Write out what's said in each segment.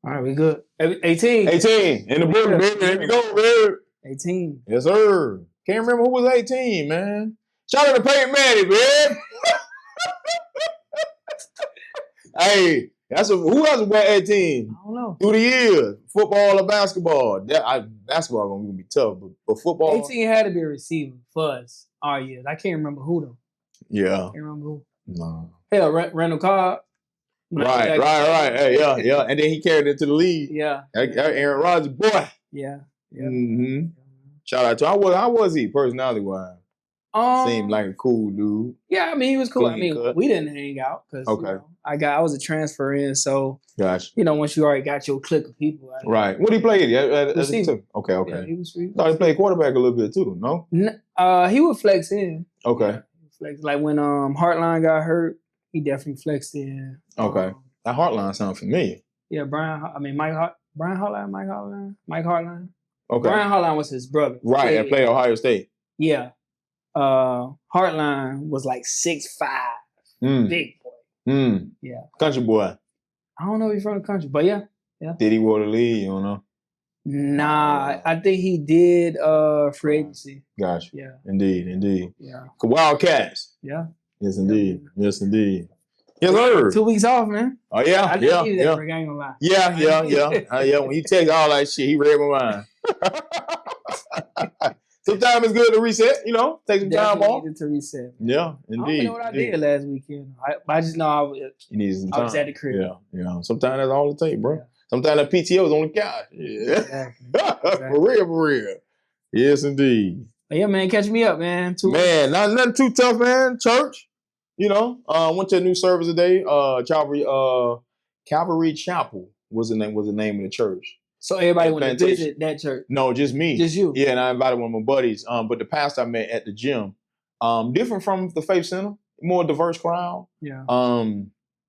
All right, we good. 18. 18 in the book, baby. There you go, baby. 18. Yes, sir. Can't remember who was 18, man. Shout out to Peyton Manning, man. Hey, who else was 18? I don't know. Through the years, football or basketball. Basketball gonna be tough, but football. 18 had to be a receiver for us our years. I can't remember who though. Yeah. I can't remember who. No. Hell, Randall Cobb. Right. Hey, yeah. And then he carried it to the league. Yeah. Aaron Rodgers, boy. Yeah. Mm-hmm. Shout out to him. How was he personality wise? Seemed like a cool dude. Yeah, I mean he was cool. I mean we didn't hang out because I was a transfer in, so gotcha. Once you already got your clique of people. Right. What he played? Okay. Yeah, he was. Thought he played quarterback a little bit too. No. He would flex in. Okay. Flex like when Hartline got hurt, he definitely flexed in. Okay. That Hartline sounds familiar. Yeah, Brian Hartline. Okay. Brian Hartline was his brother. Right, and played Ohio State. Yeah. Hartline was like 6'5", big boy. Yeah. Country boy. I don't know if he's from the country, but yeah. Did he win the league? You don't know? Nah, I think he did free agency. Gotcha. Yeah. Indeed. Yeah. Wildcats. Yeah. Yes, indeed. Yes, sir. 2 weeks off, man. Oh, yeah. I just needed that break, I ain't gonna lie. Yeah. When he text all that shit, he read my mind. Sometimes it's good to reset, take some time off. Needed to reset. Yeah, indeed. I don't know what I did last weekend. I just know you needed some time. I was at the crib. Yeah. Sometimes that's all it takes, bro. Yeah. Sometimes that PTO is on the couch. Yeah. Exactly. For real. Yes, indeed. But yeah, man, catch me up, man. Man, nothing too tough, man. Church. Went to a new service today. Calvary Chapel was the name of the church. So everybody went to visit that church? No, just me. Just you? Yeah, and I invited one of my buddies. But the pastor I met at the gym, different from the Faith Center, more diverse crowd. Yeah.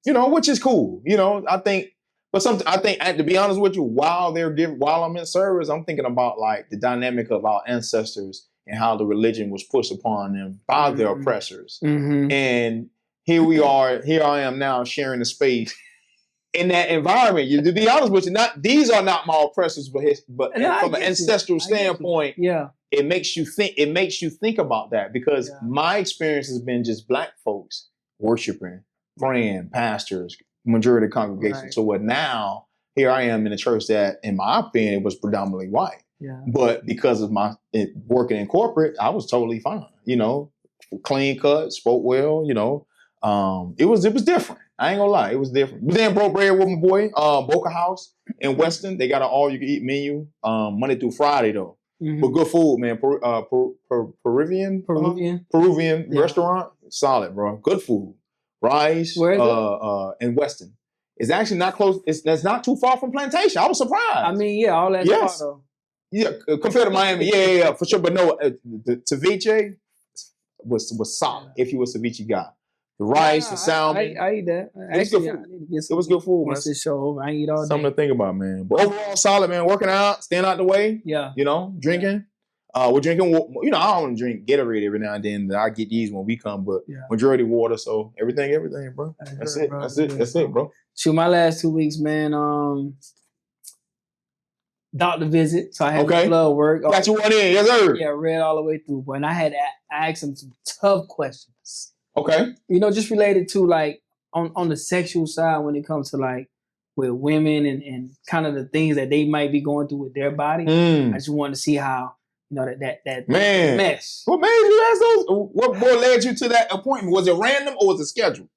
Which is cool. I think, to be honest with you, while I'm in service, I'm thinking about like the dynamic of our ancestors and how the religion was pushed upon them by their oppressors. Mm-hmm. And here I am now sharing the space in that environment. To be honest with you, these are not my oppressors, but from an ancestral standpoint, it makes you think. It makes you think about that because my experience has been just Black folks worshiping, praying, pastors, majority of the congregation. Right. So now here I am in a church that, in my opinion, it was predominantly white. Yeah. But because of my working in corporate, I was totally fine. Clean cut, spoke well. It was different. I ain't gonna lie, it was different. But then broke bread with my boy, Boca House in Weston. They got an all-you-can-eat menu, Monday through Friday though. Mm-hmm. But good food, man. Peruvian restaurant, solid, bro. Good food. Rice. Where is it? In Weston. It's actually not close. That's not too far from Plantation. I was surprised. I mean, yeah, all that far though. Yeah, compared to Miami, yeah, for sure. But no, the ceviche was solid. If you a ceviche guy. The rice, the salmon. I eat that. It was good food, man. Once this show over, I eat all day. Something to think about, man. But overall, solid, man. Working out, staying out the way. Yeah. Drinking. We're drinking. I don't want to drink Gatorade every now and then. I get these when we come, but majority water. So everything, bro. That's it. That's it, bro. Shoot, my last 2 weeks, man. Doctor visit, so I had blood work. Got you one in, yes sir. Yeah, read all the way through, but I had to ask him some tough questions. Okay. Just related to like on the sexual side when it comes to like with women and kind of the things that they might be going through with their body. I just wanted to see how that man mess. What made you ask those? What led you to that appointment? Was it random or was it scheduled?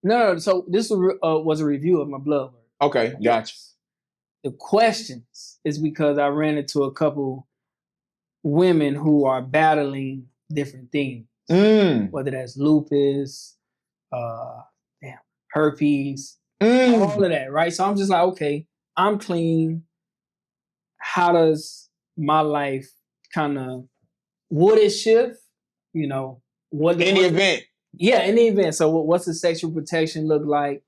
No. So this was a review of my blood work. Okay, gotcha. The questions is because I ran into a couple women who are battling different things, whether that's lupus, herpes, all of that, right? So I'm just like, okay, I'm clean. How does my life would it shift? In the event. Yeah, in the event. So what's the sexual protection look like?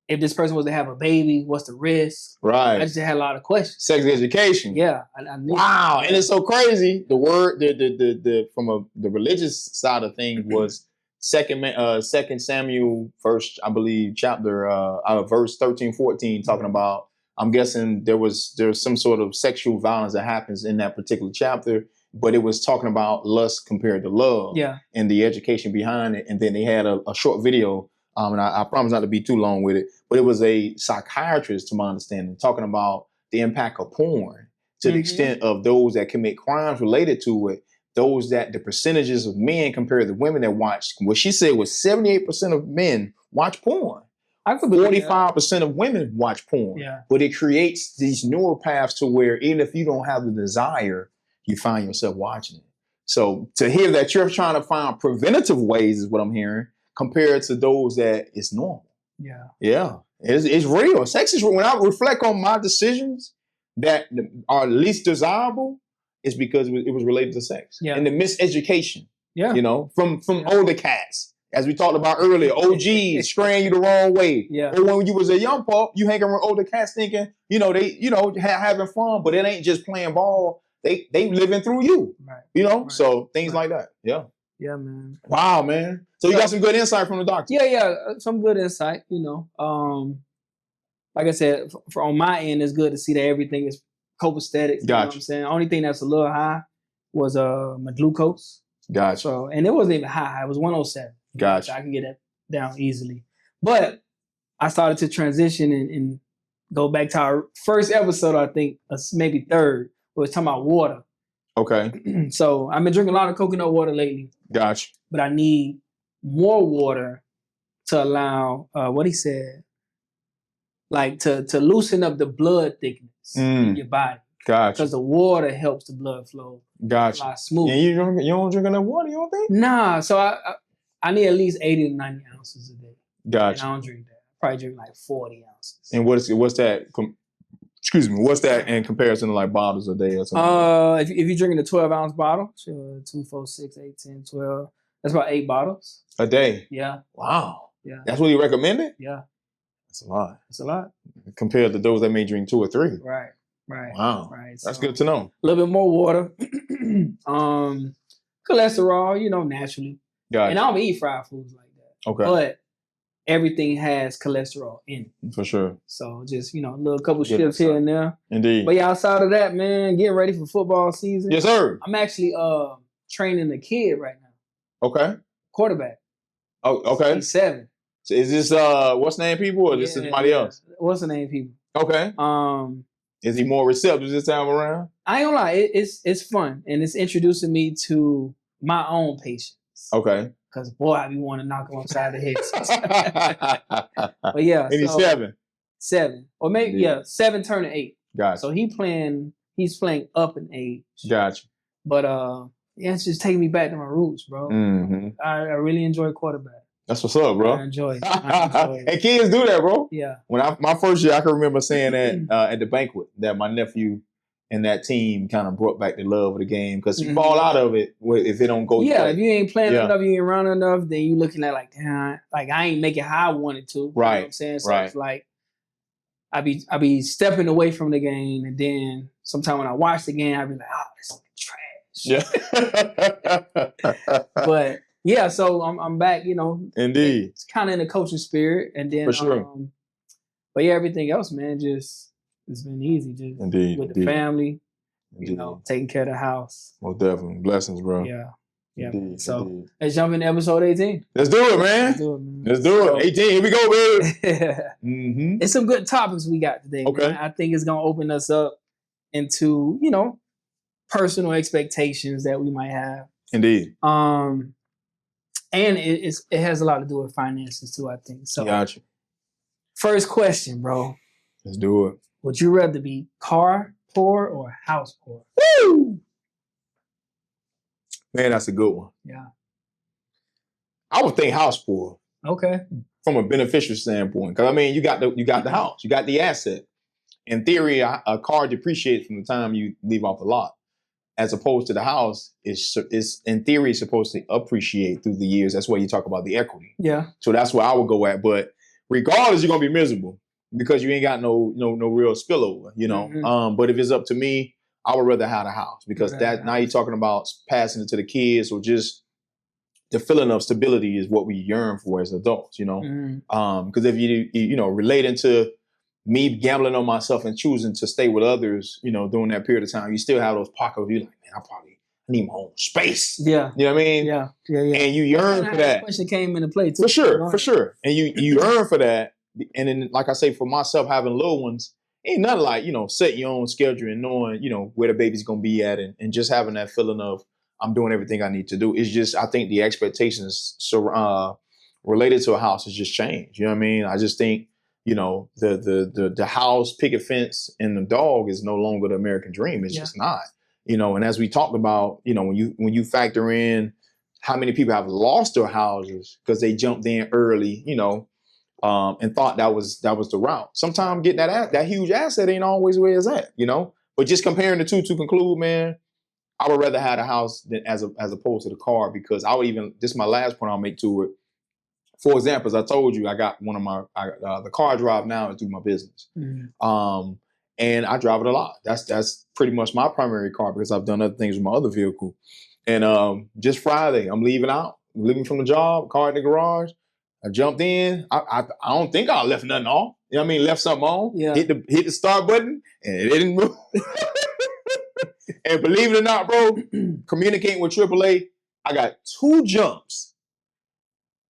If this person was to have a baby, what's the risk? Right. I just had a lot of questions. Sex education. Yeah. Wow. And it's so crazy. The word, the religious side of things was Second Samuel, first, I believe, chapter, out of verse 13, 14, talking about, I'm guessing there's some sort of sexual violence that happens in that particular chapter, but it was talking about lust compared to love and the education behind it. And then they had a short video, and I promise not to be too long with it, but it was a psychiatrist, to my understanding, talking about the impact of porn to the extent of those that commit crimes related to it. The percentages of men compared to women that watch, what she said was 78% of men watch porn. 45% of women watch porn. Yeah. But it creates these neural paths to where even if you don't have the desire, you find yourself watching it. So to hear that you're trying to find preventative ways is what I'm hearing, compared to those that it's normal. Yeah. Yeah. It's real. Sex is real. When I reflect on my decisions that are least desirable, it's because it was related to sex. Yeah. And the miseducation. Yeah. You know, from older cats. As we talked about earlier, OGs straying you the wrong way. Yeah. Or when you was a young pup, you hanging around older cats thinking, having fun, but it ain't just playing ball. They living through you. Right. So things like that. Yeah. Yeah, man. Wow, man. So you got some good insight from the doctor. Yeah, some good insight, Like I said, on my end, it's good to see that everything is copacetic. You know what I'm saying? The only thing that's a little high was my glucose. Gotcha. So, and it wasn't even high. It was 107. Gotcha. I can get that down easily. But I started to transition and go back to our first episode, I think, maybe third, where it was talking about water. Okay. So I've been drinking a lot of coconut water lately. Gotcha. But I need more water to allow, what he said, like to loosen up the blood thickness in your body. Gotcha. Because the water helps the blood flow. Gotcha. A lot smoother. And you don't drink enough water, you don't think? Nah. So I need at least 80 to 90 ounces a day. Gotcha. And I don't drink that. I probably drink like 40 ounces. And what's that? What's that in comparison to like bottles a day or something? If you're drinking a 12-ounce bottle, 2, 4, 6, 8, 10, 12, that's about 8 bottles. A day? Yeah. Wow. Yeah. That's what you recommended? Yeah. That's a lot. That's a lot. Compared to those that may drink 2 or 3. Right. Wow. Right. That's good to know. A little bit more water. Cholesterol, naturally. Gotcha. And I don't eat fried foods like that. Okay. But everything has cholesterol in it. For sure. So just, a little couple shifts here and there. Indeed. But yeah, outside of that, man, getting ready for football season. Yes, sir. I'm actually training a kid right now. Okay. Quarterback. Oh, okay. He's 7. So is this what's the name people or this is somebody else? What's the name people? Okay. Is he more receptive this time around? I ain't gonna lie, it's fun and it's introducing me to my own patience. Okay. Because boy, I be wanting to knock him upside the head. But yeah. And he's 7. 7. Or maybe 7 turning 8. Gotcha. So he's playing up in age. Gotcha. But it's just taking me back to my roots, bro. Mm-hmm. I really enjoy quarterback. That's what's up, bro. I enjoy it. And kids do that, bro. Yeah. When my first year, I can remember saying that at the banquet that my nephew and that team kind of brought back the love of the game because you fall out of it if it don't go. Yeah, if you ain't playing enough, you ain't running enough, then you looking at like, damn, like I ain't making how I wanted to. Right. You know what I'm saying? So it's like I be stepping away from the game, and then sometime when I watch the game, I be like, oh, this is trash. Yeah. But yeah, so I'm back, Indeed. It's kind of in the coaching spirit. And then, for sure. But yeah, everything else, man, it's been easy. Just with the family, taking care of the house. Most definitely. Blessings, bro. Yeah. Yeah. So let's jump into episode 18. Let's do it, man. Let's do it. 18, here we go, baby. Mm-hmm. It's some good topics we got today. Okay. Man. I think it's going to open us up into, personal expectations that we might have. Indeed. And it has a lot to do with finances too, I think. So, gotcha. First question, bro. Let's do it. Would you rather be car poor or house poor? Woo! Man, that's a good one. Yeah. I would think house poor. Okay. From a beneficial standpoint, because you got the house, you got the asset. In theory, a car depreciates from the time you leave off the lot. As opposed to the house, is in theory supposed to appreciate through the years. That's why you talk about the equity. Yeah. So that's where I would go at. But regardless, you're gonna be miserable because you ain't got no real spillover. Mm-hmm. But if it's up to me, I would rather have the house because now you're talking about passing it to the kids or just the feeling of stability is what we yearn for as adults, you know? Because if you know, relating to me gambling on myself and choosing to stay with others, you know, during that period of time, you still have those pockets of you like, man, I need my own space. Yeah. You know what I mean? Yeah. And you yearn for that. That question came into play too. For sure. And you yearn for that. And then, like I say, for myself, having little ones, ain't nothing like, you know, setting your own schedule and knowing, you know, where the baby's going to be at and just having that feeling of I'm doing everything I need to do. It's just, I think the expectations related to a house has just changed. You know what I mean? I just think, you know, the house, picket fence, and the dog is no longer the American dream. It's just not. You know, and as we talked about, you know, when you factor in how many people have lost their houses because they jumped in early, you know, and thought that was the route. Sometimes getting that huge asset ain't always where it's at, you know. But just comparing the two to conclude, man, I would rather have a house than as opposed to the car, because I would even, this is my last point I'll make to it. For example, as I told you, I got one of my the car I drive now is through my business, and I drive it a lot. That's pretty much my primary car because I've done other things with my other vehicle. And just Friday, I'm leaving from the job, car in the garage. I jumped in. I don't think I left nothing off. You know what I mean? Left something on. Yeah. Hit the start button, and it didn't move. And believe it or not, bro, communicating with AAA, I got 2 jumps.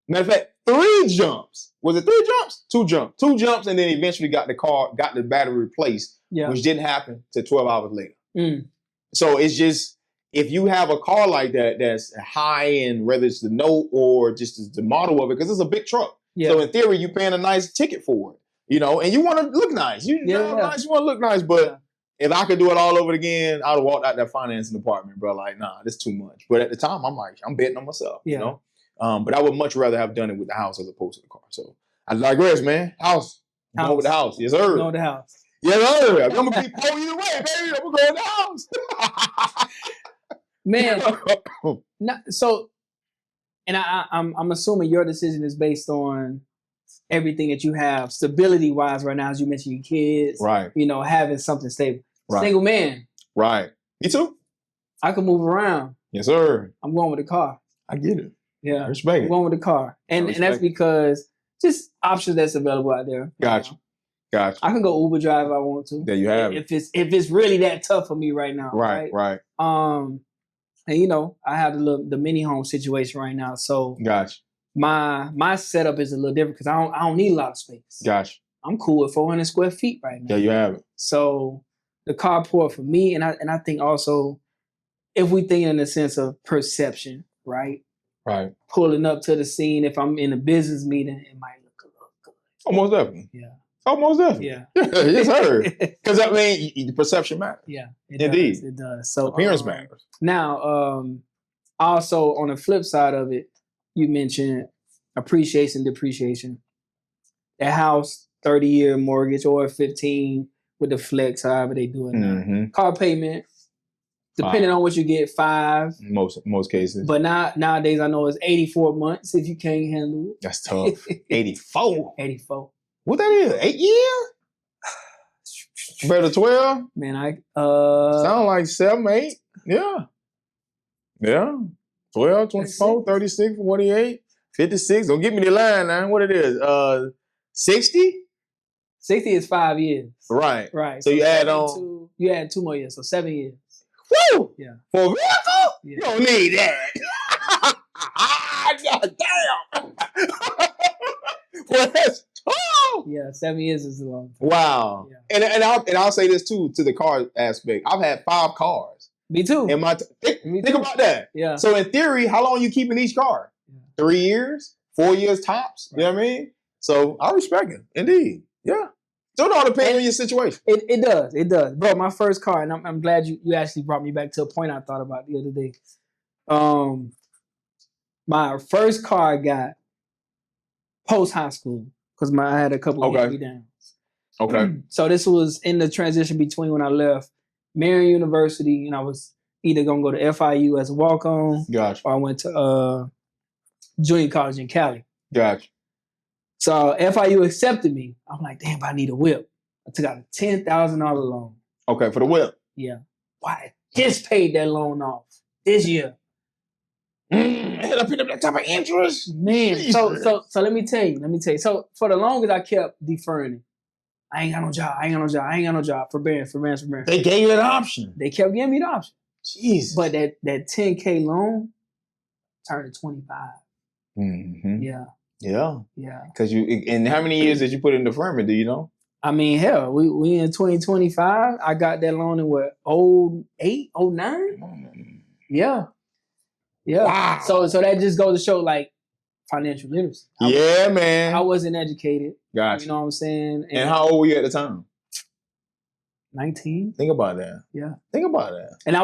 Matter of fact, 3 jumps. Was it 3 jumps? 2 jumps. 2 jumps, and then eventually got the battery replaced, which didn't happen till 12 hours later. So it's just, if you have a car like that that's high end, whether it's the note or just the model of it, because it's a big truck. Yeah. So in theory, you're paying a nice ticket for it, you know, and you want to look nice. You want to look nice, but if I could do it all over again, I'd have walked out that financing department, bro. Like, nah, this too much. But at the time, I'm like, I'm betting on myself, you know? But I would much rather have done it with the house as opposed to the car. So I digress, man. House. I'm going with the house. Yes, sir. Going with the house. Yes, sir. I'm going to be poor either way, baby. I'm going to go with the house. Man. So, and I'm assuming your decision is based on everything that you have stability-wise right now, as you mentioned, your kids. Right. You know, having something stable. Right. Single man. Right. Me too. I can move around. Yes, sir. I'm going with the car. I get it. Yeah. I respect it. I'm going with the car. And that's because just options that's available out there. Gotcha. I can go Uber drive if I want to. There you have it. If it's really that tough for me right now. Right. And you know, I have the mini home situation right now. So gotcha. My setup is a little different because I don't need a lot of space. Gotcha. I'm cool with 400 square feet right now. There you have it. So the carport for me, and I think also, if we think in the sense of perception, right? Right. Pulling up to the scene, if I'm in a business meeting, it might look a little good. Almost definitely. Yeah. Almost definitely. Yeah. Yes, sir. Because I mean, the perception matters. Yeah. Indeed. It does. So appearance matters. Now, also on the flip side of it, you mentioned appreciation, depreciation. That house, 30-year mortgage or 15 with the flex, however they do it now. Car payment, depending on what you get, 5. Most cases. But nowadays, I know it's 84 months if you can't handle it. That's tough. 84? 84. What that is? 8 years? Better 12? Man, sound like 7, 8. Yeah. 12, 24, 36, 48, 56. Don't give me the line now. What it is? 60? 60 is 5 years. Right. So you add on. You add 2 more years, so 7 years. Woo! Yeah. For a vehicle? Yeah. You don't need that. God damn. Well, that's tall. Yeah, 7 years is a long time. Wow. Yeah. And I'll say this too, to the car aspect. I've had 5 cars. Me too. Think about that. Yeah. So in theory, how long are you keeping each car? 3 years? 4 years tops? Right. You know what I mean? So I respect it. Indeed. Yeah. So it all depends on your situation. It does. Bro, my first car, and I'm glad you actually brought me back to a point I thought about the other day. My first car I got post high school because I had a couple of hand-me-downs. Okay. So this was in the transition between when I left Marion University and I was either going to go to FIU as a walk-on. Gotcha. Or I went to junior college in Cali. Gotcha. So FIU accepted me. I'm like, damn, I need a whip. I took out a $10,000 loan. Okay, for the whip. Yeah. Why? Just paid that loan off this year. Hit up that type of interest, man. So let me tell you. So for the longest, I kept deferring it. I ain't got no job. Forbearance. They gave you an option. They kept giving me the option. Jesus. But that $10K loan turned to 25. Mm-hmm. Yeah. Because and how many years did you put in deferment? Do you know? I mean, hell, we in 2025. I got that loan in what, 08, 09? Yeah. Wow. So that just goes to show like financial literacy. Man. I wasn't educated. Gotcha. You know what I'm saying? And how old were you at the time? 19. Think about that. Yeah. Think about that. And I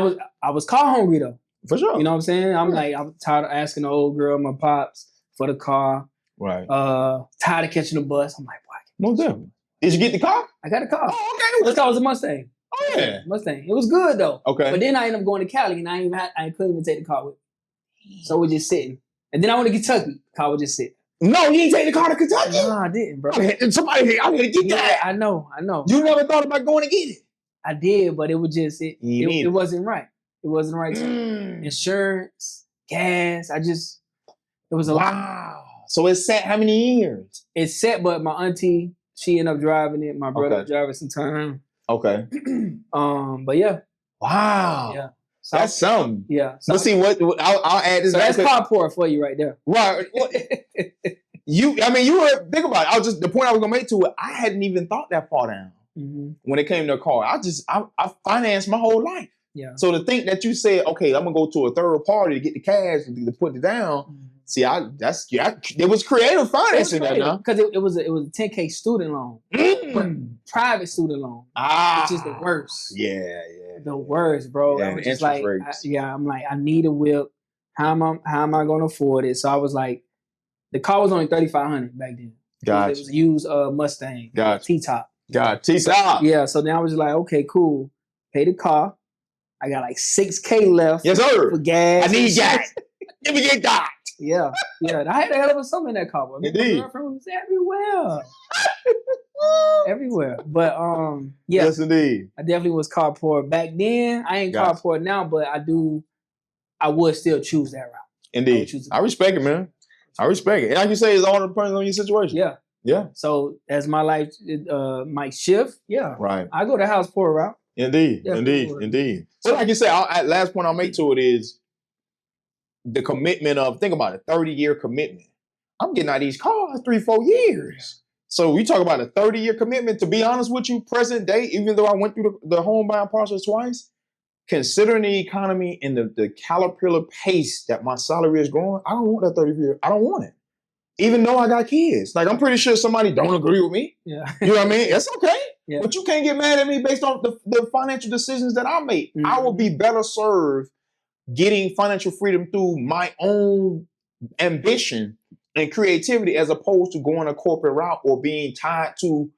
was car hungry though. For sure. You know what I'm saying? I'm tired of asking the old girl, my pops, for the car. Right. Tired of catching the bus. I'm like, why? No doubt. Did you get the car? I got the car. Oh, okay. This car was a Mustang. Oh yeah. Mustang. It was good though. Okay. But then I ended up going to Cali and I couldn't even take the car with me. So we're just sitting. And then I went to Kentucky. The car was just sitting. No, you didn't take the car to Kentucky? No, I didn't, bro. Somebody, I'm gonna get that. I know. You never thought about going to get it? I did, but it was just it wasn't right. It wasn't right. Insurance, gas. It was a lot. Wow. So it sat how many years? It's set, but my auntie, she ended up driving it. My brother driving some time. Okay. But yeah. Wow. Yeah. So that's something. Yeah. So see what I'll add this. So that's carport for you right there. Right. You were, think about it. The point I was gonna make to it, I hadn't even thought that far down. Mm-hmm. When it came to a car. I financed my whole life. Yeah. So to think that you said, okay, I'm gonna go to a third party to get the cash and to put it down. Mm-hmm. See, it was creative financing because it was a 10K student loan, private student loan, which is the worst. Yeah. The worst, bro. Yeah, I was just like, I'm like, I need a whip. How am I gonna afford it? So I was like, the car was only $3,500 back then. Gotcha. It was a used Mustang, T-top. T-top. Yeah. So then I was just like, okay, cool. Pay the car. I got like $6K left. Yes, sir. For gas. I need gas. Let me get that. Yeah. I had a hell of a summer in that car. Indeed. My girlfriend was everywhere. But yeah. Yes, indeed. I definitely was car poor back then. I ain't car poor now, but I would still choose that route. Indeed. I respect it, man. I respect it. And like you say, it's all depends on your situation. Yeah. So as my life might shift, right. I go the house poor route. Indeed. So like you say, last point I'll make to it is the commitment of, think about it, 30-year commitment. I'm getting out of these cars 3-4 years. So we talk about a 30-year commitment. To be honest with you, present day, even though I went through the home buying process twice, considering the economy and the caterpillar pace that my salary is growing, I don't want that 30 year. I don't want it. Even though I got kids. Like, I'm pretty sure somebody don't agree with me. Yeah. You know what I mean? It's okay. Yeah. But you can't get mad at me based on the financial decisions that I make. Mm-hmm. I will be better served getting financial freedom through my own ambition and creativity as opposed to going a corporate route or being tied to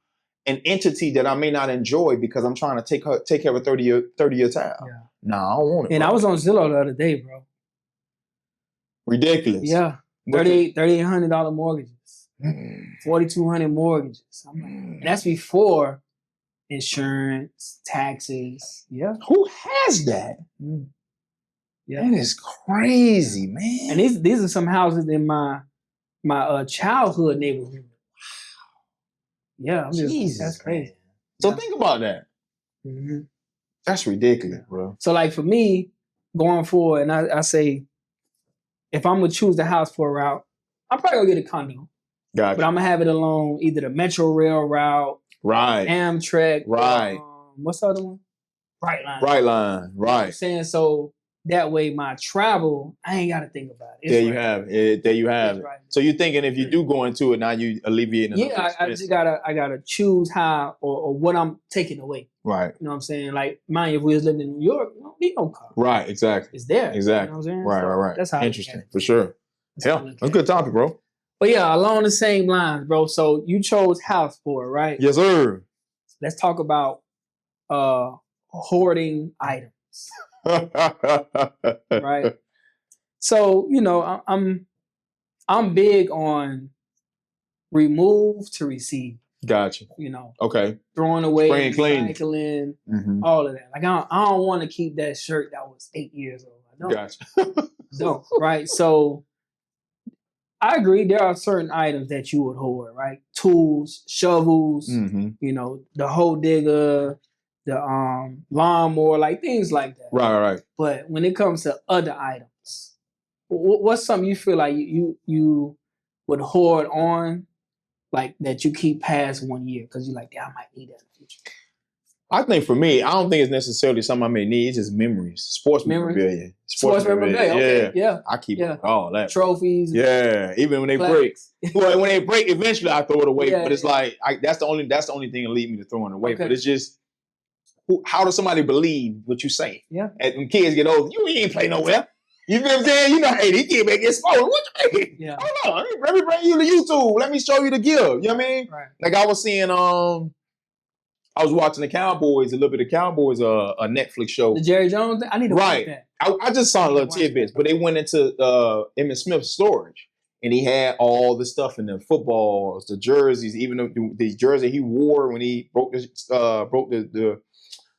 an entity that I may not enjoy because I'm trying to take care of a 30-year child. Yeah. Nah, I don't want it. And bro. I was on Zillow the other day, bro. Ridiculous. Yeah. $3,800 mortgages. $4,200 mortgages. I'm like, and that's before insurance, taxes. Yeah. Who has that? Yeah. That is crazy, man. And these are some houses in my childhood neighborhood. Yeah, that's crazy. So think about that. Mm-hmm. That's ridiculous, bro. So like for me, going forward, and I say, if I'm gonna choose the house for a route, I'm probably gonna get a condo. Gotcha. But I'm gonna have it along either the Metro Rail route, right? Amtrak, right? What's the other one? Brightline. Right. You know what I'm saying? So that way, my travel, I ain't got to think about it. There you have it. There you have it. Right. So you're thinking if you do go into it now, you alleviate. Yeah, I just gotta choose how or what I'm taking away. Right. You know what I'm saying? Like, mind you, if we was living in New York, you don't need no car. Right. Exactly. It's there. Exactly. You know what I'm saying? Right. That's how. Interesting for sure. Yeah, that's a good topic, bro. But yeah, along the same lines, bro. So you chose house for it, right? Yes, sir. Let's talk about hoarding items. Right. So, you know, I'm big on remove to receive. Gotcha. You know. Okay. Throwing away, recycling, all of that. Like I don't want to keep that shirt that was 8 years old. I don't. Gotcha. don't, right? So I agree. There are certain items that you would hoard, right? Tools, shovels, you know, the hoe digger, the lawnmower, like things like that. Right. But when it comes to other items, what's something you feel like you would hoard on, like that you keep past 1 year because you're like, yeah, I might need that in the future? I think for me, I don't think it's necessarily something I may need. It's just memories, sports memorabilia. Sports memorabilia. Okay. Yeah. I keep all that. Trophies. Yeah. Even when they break. Well, when they break, eventually I throw it away. But it's like that's the only thing that lead me to throwing it away. Okay. But it's just, how does somebody believe what you say? Yeah. And when kids get older, you ain't play nowhere. You know what I'm saying? You know, hey, these kids may get spoiled. What you mean? Yeah. Hold on. Let me bring you to YouTube. Let me show you the gift. You know what I mean? Right. Like I was seeing I was watching the Cowboys, a little bit of Cowboys, a Netflix show. The Jerry Jones thing? I need to watch that. I just saw little tidbits, but they went into Emmitt Smith's storage, and he had all the stuff in the footballs, the jerseys, even the jersey he wore when he broke the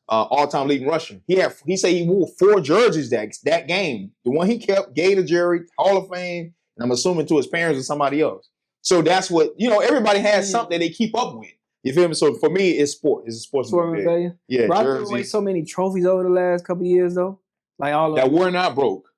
all-time leading rusher. He said he wore 4 jerseys that game. The one he kept gave to Jerry, Hall of Fame, and I'm assuming to his parents or somebody else. So that's what, everybody has something they keep up with. You feel me? So for me, it's sport. It's a sports memorabilia. Yeah, I threw away so many trophies over the last couple of years, though. Like all of that were not broke.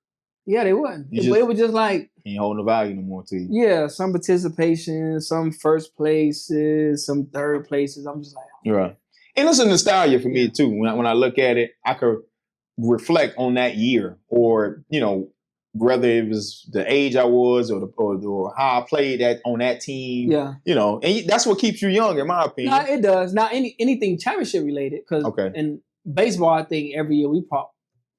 Yeah, they wasn't. It was just like ain't holding the value no more to you. Yeah, some participation, some first places, some third places. I'm just like, right. And it's a nostalgia for me too. When I look at it, I could reflect on that year, or whether it was the age I was or how I played on that team. Yeah. And that's what keeps you young, in my opinion. No, it does. Not anything championship related. Because in baseball, I think every year we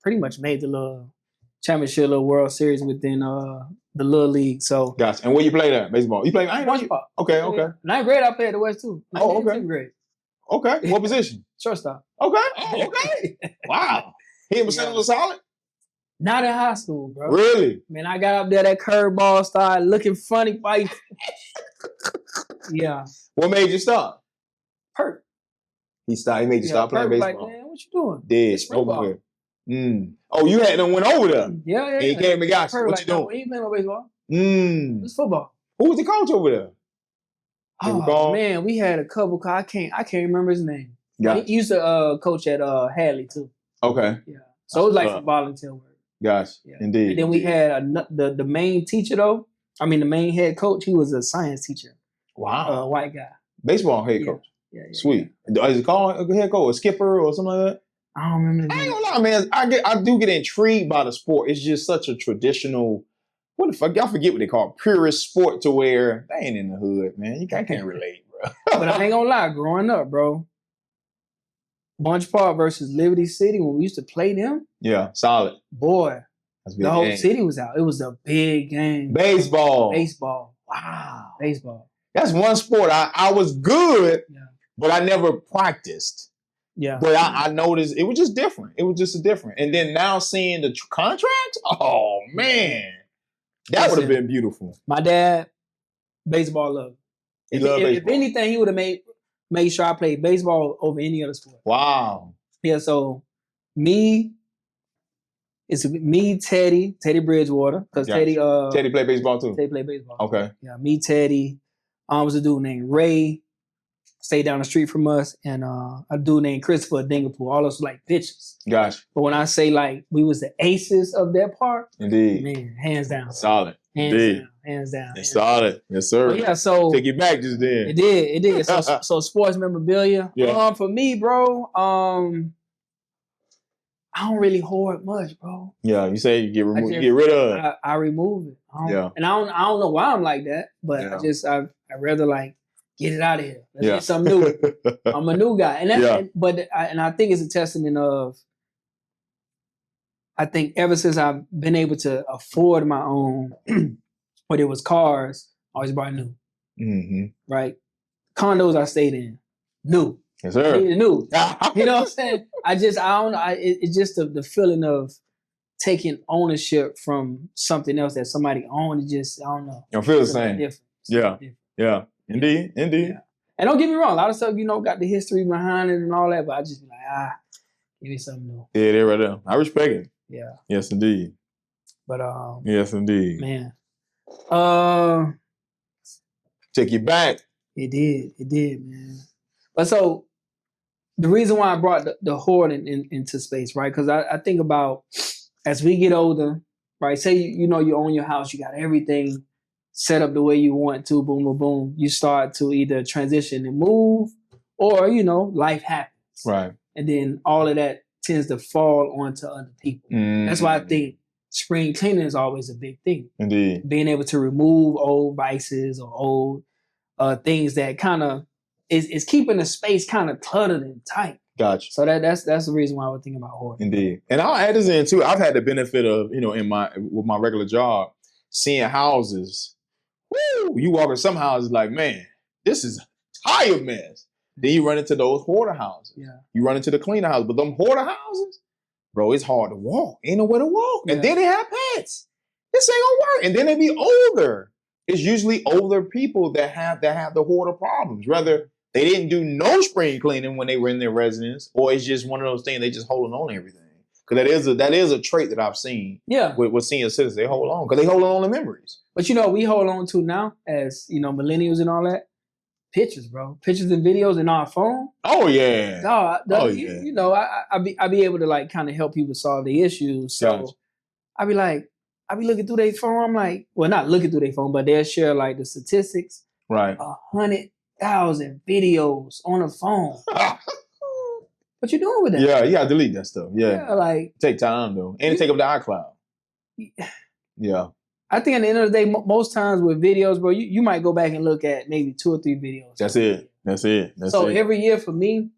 pretty much made the little championship, little World Series within the little league. So gotcha. And where you played at baseball? You played West Park. Okay. Ninth grade, I played at the West too. Okay. Grade. Okay. What position? Shortstop. Okay. Wow. He was solid? Not in high school, bro. Really? Man, I got up there, that curveball started looking funny. Yeah. What made you stop? Hurt. He made you stop playing baseball. Like, man, what you doing? Dead. Over there. Oh, you had them went over there. Yeah. And he came and got you. What you doing? He playing no baseball. It's football. Who was the coach over there? Oh man, we had a couple. I can't remember his name. Yeah. He used to coach at Hadley too. Okay. Yeah. So it was like some volunteer work. Gosh, indeed. And then we had the main teacher though. I mean, the main head coach. He was a science teacher. Wow. White guy. Baseball head coach. Yeah. Sweet. Is it called a head coach, a skipper, or something like that? I don't remember. I ain't gonna lie, man. I do get intrigued by the sport. It's just such a traditional. What the fuck? Y'all forget what they call purist sport, to where they ain't in the hood, man. I can't relate, bro. But I ain't gonna lie, growing up, bro. Bunch Park versus Liberty City, when we used to play them. Yeah, solid. Boy, the whole city was out. It was a big game. Baseball. Wow. Baseball. That's one sport I was good, but I never practiced. Yeah. But I noticed it was just different. It was just different. And then now seeing the contracts, oh, man. That would have been beautiful. My dad, baseball love. He loved baseball. If anything, he would have made sure I played baseball over any other sport. Wow. Yeah, so it's me, Teddy Bridgewater, because Teddy played baseball too. Teddy played baseball. Okay. Yeah, me, Teddy. Was a dude named Ray, stayed down the street from us, and a dude named Christopher Dingapool. All us like pitchers. Gotcha. But when I say like we was the aces of that part, indeed, man, hands down. Solid. Hands down. It's solid. Yes, sir. But yeah, so take it back just then. It did. So sports memorabilia. Yeah. For me, bro, I don't really hoard much, bro. Yeah, you say you get rid of it. I remove it. Yeah. And I don't know why I'm like that, but I'd rather like get it out of here. Let's get something new. I'm a new guy. And I think it's a testament of, I think ever since I've been able to afford my own, whether it was cars, I always bought new. Mm-hmm. Right? Condos I stayed in, new. Yes, sir. New. You know what I'm saying? I don't know. It's just the feeling of taking ownership from something else that somebody owned. It just, I don't know. You don't feel the same. Yeah. Indeed. Yeah. And don't get me wrong, a lot of stuff, got the history behind it and all that, but I just be like, give me something new. Yeah, they're right there. I respect it. Yeah. Yes, indeed. But yes, indeed, man. Take you back. It did, man. But so the reason why I brought the hoarding into space, right? Because I think about as we get older, right? Say you know you own your house, you got everything set up the way you want to, boom, boom, boom. You start to either transition and move, or life happens, right? And then all of that tends to fall onto other people. That's why I think spring cleaning is always a big thing. Indeed, being able to remove old vices or old things that kind of is keeping the space kind of cluttered and tight. Gotcha. So that's the reason why I would think about hoarding. Indeed, and I'll add this in too. I've had the benefit of with my regular job, seeing houses. Woo! You walk in some houses like, man, this is a tire mess. Then you run into those hoarder houses. Yeah. You run into the cleaner houses, but them hoarder houses, bro, it's hard to walk. Ain't nowhere to walk, and then they have pets. This ain't gonna work. And then they be older. It's usually older people that have the hoarder problems. Whether they didn't do no spring cleaning when they were in their residence, or it's just one of those things they just holding on to everything. Because that is a trait that I've seen. Yeah. With senior citizens, they hold on because they hold on to memories. But we hold on to now as millennials and all that. Pictures, bro. Pictures and videos in our phone. Oh yeah. I be able to like kind of help people solve the issues. So gotcha. I be looking through their phone. I'm like, well, not looking through their phone, but they'll share like the statistics. Right. 100,000 videos on a phone. What you doing with that? Yeah, you gotta delete that stuff. Yeah. Like take time though, and take up the iCloud. Yeah. I think at the end of the day, most times with videos, bro, you might go back and look at maybe 2 or 3 videos. That's it. So every year for me,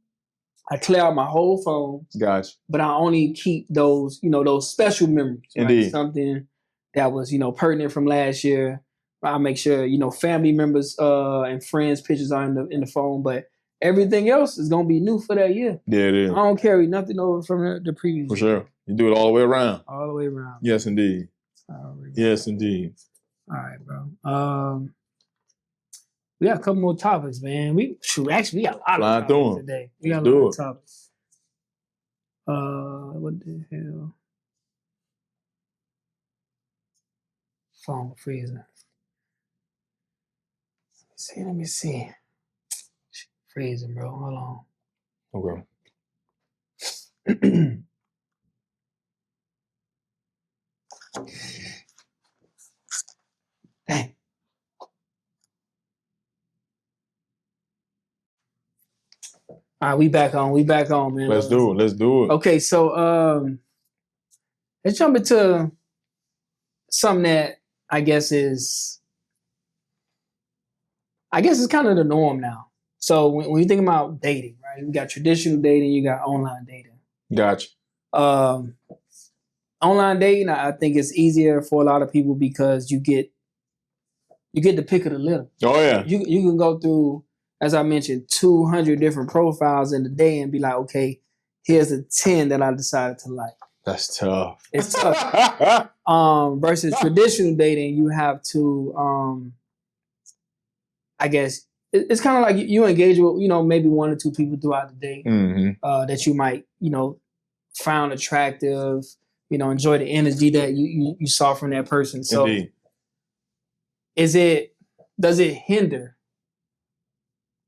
I clear out my whole phone. Gotcha. But I only keep those, those special memories. Indeed. Right? Something that was, pertinent from last year. I make sure, family members and friends' pictures are in the phone. But everything else is gonna be new for that year. Yeah, it is. I don't carry nothing over from the previous for year. sure. You do it all the way around. All the way around. Yes, indeed. Yes, indeed. All right, bro. We got a couple more topics, man. We got a lot of topics today. We got a lot of topics. What the hell? Phone freezing. Let me see. Freezing, bro. Hold on. Okay. Dang. All right, we back on, man. Let's do it. Okay, so let's jump into something that I guess is kind of the norm now. So when you think about dating, right? You got traditional dating, you got online dating. Gotcha. Online dating, I think it's easier for a lot of people because you get the pick of the litter. Oh yeah. You can go through, as I mentioned, 200 different profiles in a day and be like, okay, here's the 10 that I decided to like. That's tough. It's tough. Versus traditional dating, you have to, I guess, it's kind of like you engage with, maybe 1 or 2 people throughout the day that you might, found attractive, enjoy the energy that you saw from that person. So indeed. Does it hinder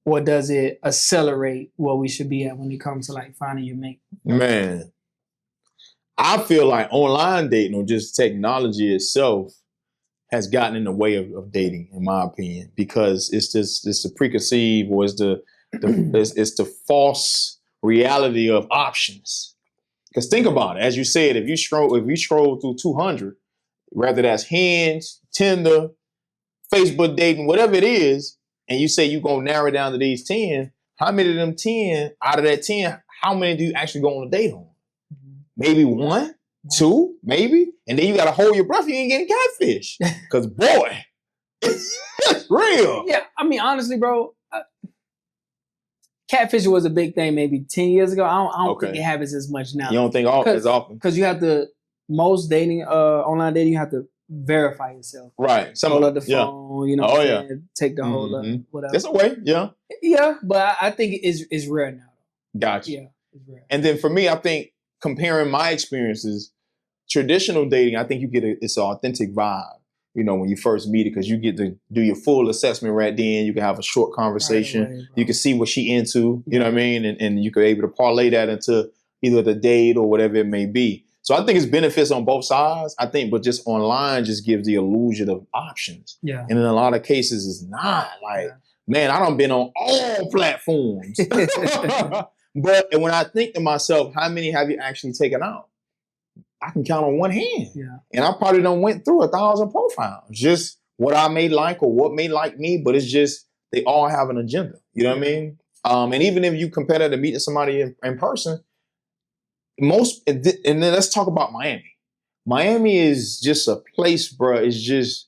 or does it accelerate what we should be at when it comes to like finding your mate? Man, I feel like online dating or just technology itself has gotten in the way of dating, in my opinion, because it's the preconceived or it's the false reality of options. Because think about it, as you said, if you scroll through 200, whether that's Hinge, Tinder, Facebook dating, whatever it is, and you say you're going to narrow it down to these 10, how many of them 10, out of that 10, how many do you actually go on a date on? Maybe 1, 2, maybe? And then you got to hold your breath, you ain't getting catfish. Because boy, it's real. Yeah, I mean, honestly, bro, catfishing was a big thing maybe 10 years ago. I don't think it happens as much now. You don't think as often? Because you have to, most dating, online dating, you have to verify yourself. Right. Hold up the phone, take the whole whatever. That's a way, yeah. Yeah, but I think it's rare now. Gotcha. Yeah, it's rare. And then for me, I think comparing my experiences, traditional dating, I think you get it's an authentic vibe. You know, when you first meet it, because you get to do your full assessment right then. You can have a short conversation. Right away, you can see what she into. You know what I mean, and you can be able to parlay that into either the date or whatever it may be. So I think it's benefits on both sides. I think, but just online just gives the illusion of options. Yeah. And in a lot of cases, it's not. Like, man, I done been on all platforms. But when I think to myself, how many have you actually taken out? I can count on one hand. Yeah. And I probably done went through 1,000 profiles. Just what I may like or what may like me, but it's just they all have an agenda. You know what I mean? And even if you compare that to meeting somebody in person, and then let's talk about Miami. Miami is just a place, bro. It's just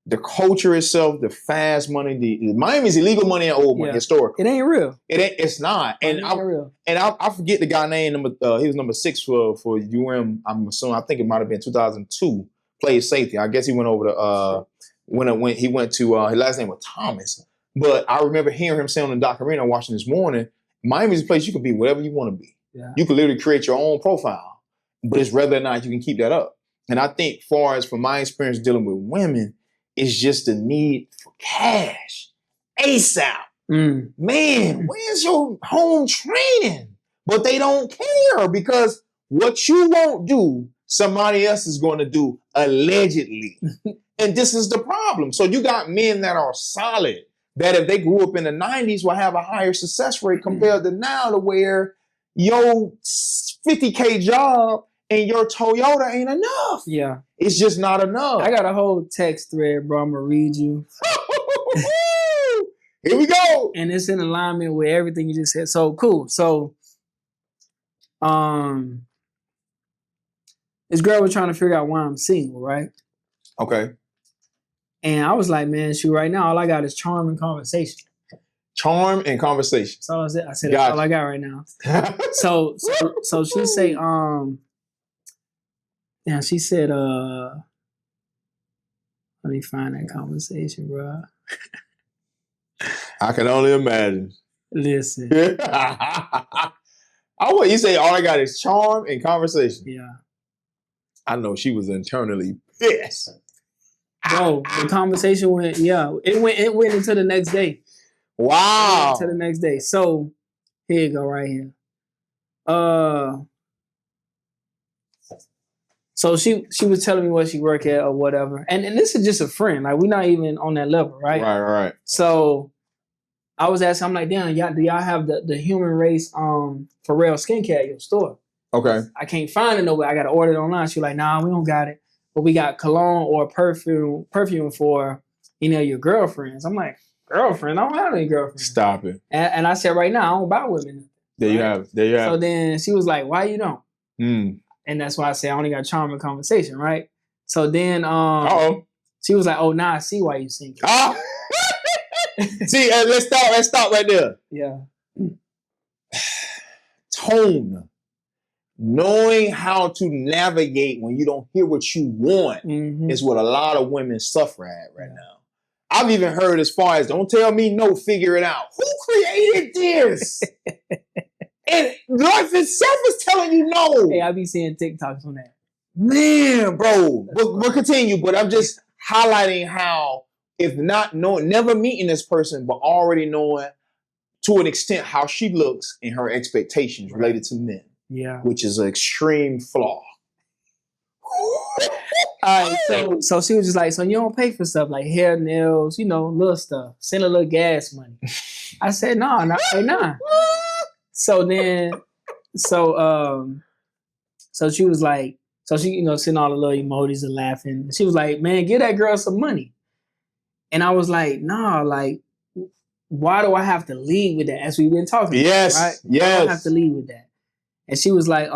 the culture itself, the fast money. Miami's illegal money and old money historically. It ain't real. It's not. And I forget the guy name. He was number 6 for UM. I'm assuming. I think it might have been 2002. Played safety. I guess he went over to when he went to his last name was Thomas. But I remember hearing him say on the documentary I'm watching this morning. Miami's a place you can be whatever you want to be. Yeah. You can literally create your own profile, but it's whether or not you can keep that up. And I think, from my experience dealing with women, it's just the need for cash ASAP. Man, where's your home training? But they don't care because what you won't do, somebody else is going to do allegedly. And this is the problem. So you got men that are solid, that if they grew up in the 90s will have a higher success rate compared to now, to where your $50K job and your Toyota ain't enough. Yeah. It's just not enough. I got a whole text thread, bro. I'm going to read you. Here we go. And it's in alignment with everything you just said. So, cool. So, this girl was trying to figure out why I'm single, right? Okay. And I was like, man, shoot, right now, all I got is charm and conversation. Charm and conversation. So I said, that's all I got right now. so she say, she said, let me find that conversation, bro. I can only imagine. Listen. You say all I got is charm and conversation. Yeah. I know she was internally pissed. Bro, the conversation went, it went into the next day. Wow. To the next day. So here you go, right here. So she was telling me what she work at or whatever. And this is just a friend. Like, we're not even on that level, right? Right. So I was asking, I'm like, damn, do y'all have the human race for real skincare at your store? Okay. I can't find it nowhere. I got to order it online. She was like, nah, we don't got it. But we got cologne or perfume for, your girlfriends. I'm like, girlfriend? I don't have any girlfriends. Stop it. And I said, right now, I don't buy women. There you have it. So then she was like, why you don't? And that's why I say I only got charm and conversation, right? So then she was like, oh, now I see why you single. See, let's stop right there. Yeah. Tone. Knowing how to navigate when you don't hear what you want is what a lot of women suffer at right now. I've even heard as far as, don't tell me no, figure it out. Who created this? And life itself is telling you no. Hey, I be seeing TikToks on that. Man, bro. We'll continue, but I'm just highlighting how, if not knowing, never meeting this person, but already knowing to an extent how she looks and her expectations related to men. Yeah. Which is an extreme flaw. All right, so she was just like, so you don't pay for stuff like hair, nails, little stuff. Send a little gas money. I said, no, not right now. So then, so she was like, so she, sent all the little emojis and laughing. She was like, man, give that girl some money. And I was like, nah, like, why do I have to lead with that? As we've been talking about, right? Yes. I don't have to lead with that. And she was like,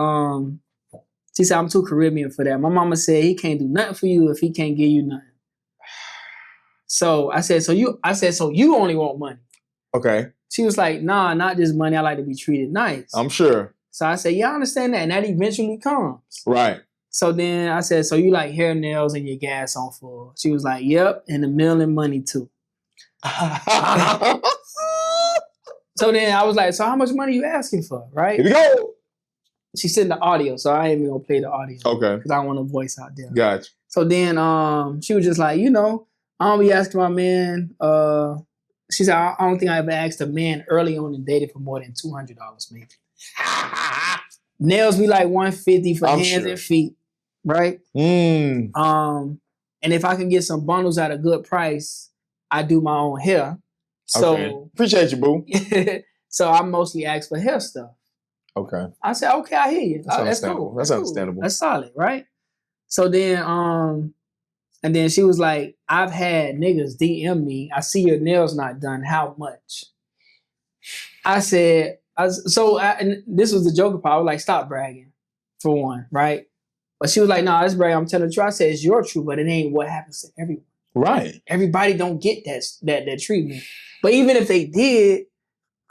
she said, I'm too Caribbean for that. My mama said he can't do nothing for you if he can't give you nothing. So I said, so you only want money. Okay. She was like, nah, not just money. I like to be treated nice. I'm sure. So I said, yeah, I understand that. And that eventually comes. Right. So then I said, so you like hair, nails, and your gas on full? She was like, yep, and the meal and money too. So then I was like, so how much money you asking for, right? Here we go. she sent the audio, so I ain't even gonna play the audio. Okay. Because I don't want to voice out there. Gotcha. So then she was just like, I don't be asking my man. She said, I don't think I ever asked a man early on in dating for more than $200 maybe. Nails be like $150 for hands and feet, right? And if I can get some bundles at a good price, I do my own hair. So appreciate you, boo. So I mostly ask for hair stuff. Okay. I said, okay, I hear you. That's cool. That's understandable. That's solid, right? So then, and then she was like, I've had niggas DM me. I see your nails not done. How much? I said, and this was the joker part. I was like, stop bragging, for one, right? But she was like, no, that's brag. I'm telling the truth. I said, it's your truth, but it ain't what happens to everyone. Right. Everybody don't get that treatment. But even if they did,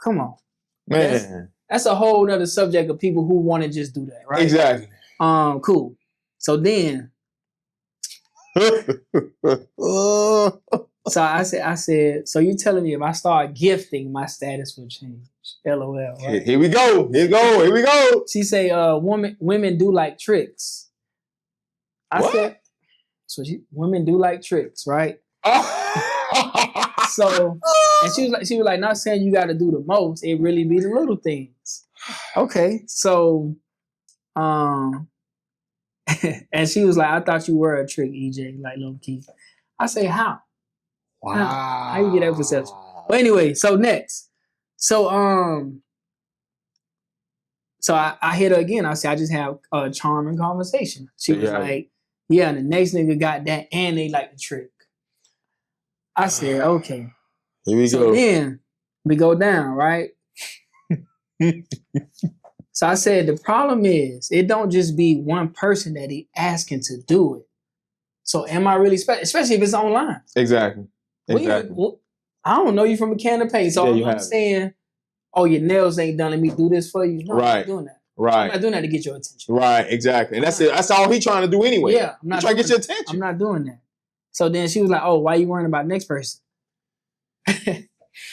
come on. Man. That's a whole other subject of people who want to just do that, right? Exactly. Cool. So then, so I said, so you telling me if I start gifting, my status will change? LOL. Right? Here we go. She say, women do like tricks. I said, so women do like tricks, right? So, and she was like, not saying you got to do the most. It really be the little things. Okay, so, and she was like, I thought you were a trick, EJ, like low key. I say, how? Wow. How you get that perception? But anyway, so next. So I hit her again. I said, I just have a charming conversation. She was like, yeah, and the next nigga got that and they like the trick. I said, okay. Here we go. So then we go down, right? So I said, the problem is it don't just be one person that he asking to do it. So am I really special? Especially if it's online. Exactly. I don't know you from a can of paint. So I'm saying, oh, your nails ain't done. Let me do this for you. No, I'm not doing that. Right. I'm not doing that to get your attention. Right, exactly. And that's it. That's all he trying to do anyway. Yeah. I'm not trying to get your attention. I'm not doing that. So then she was like, oh, why you worrying about the next person?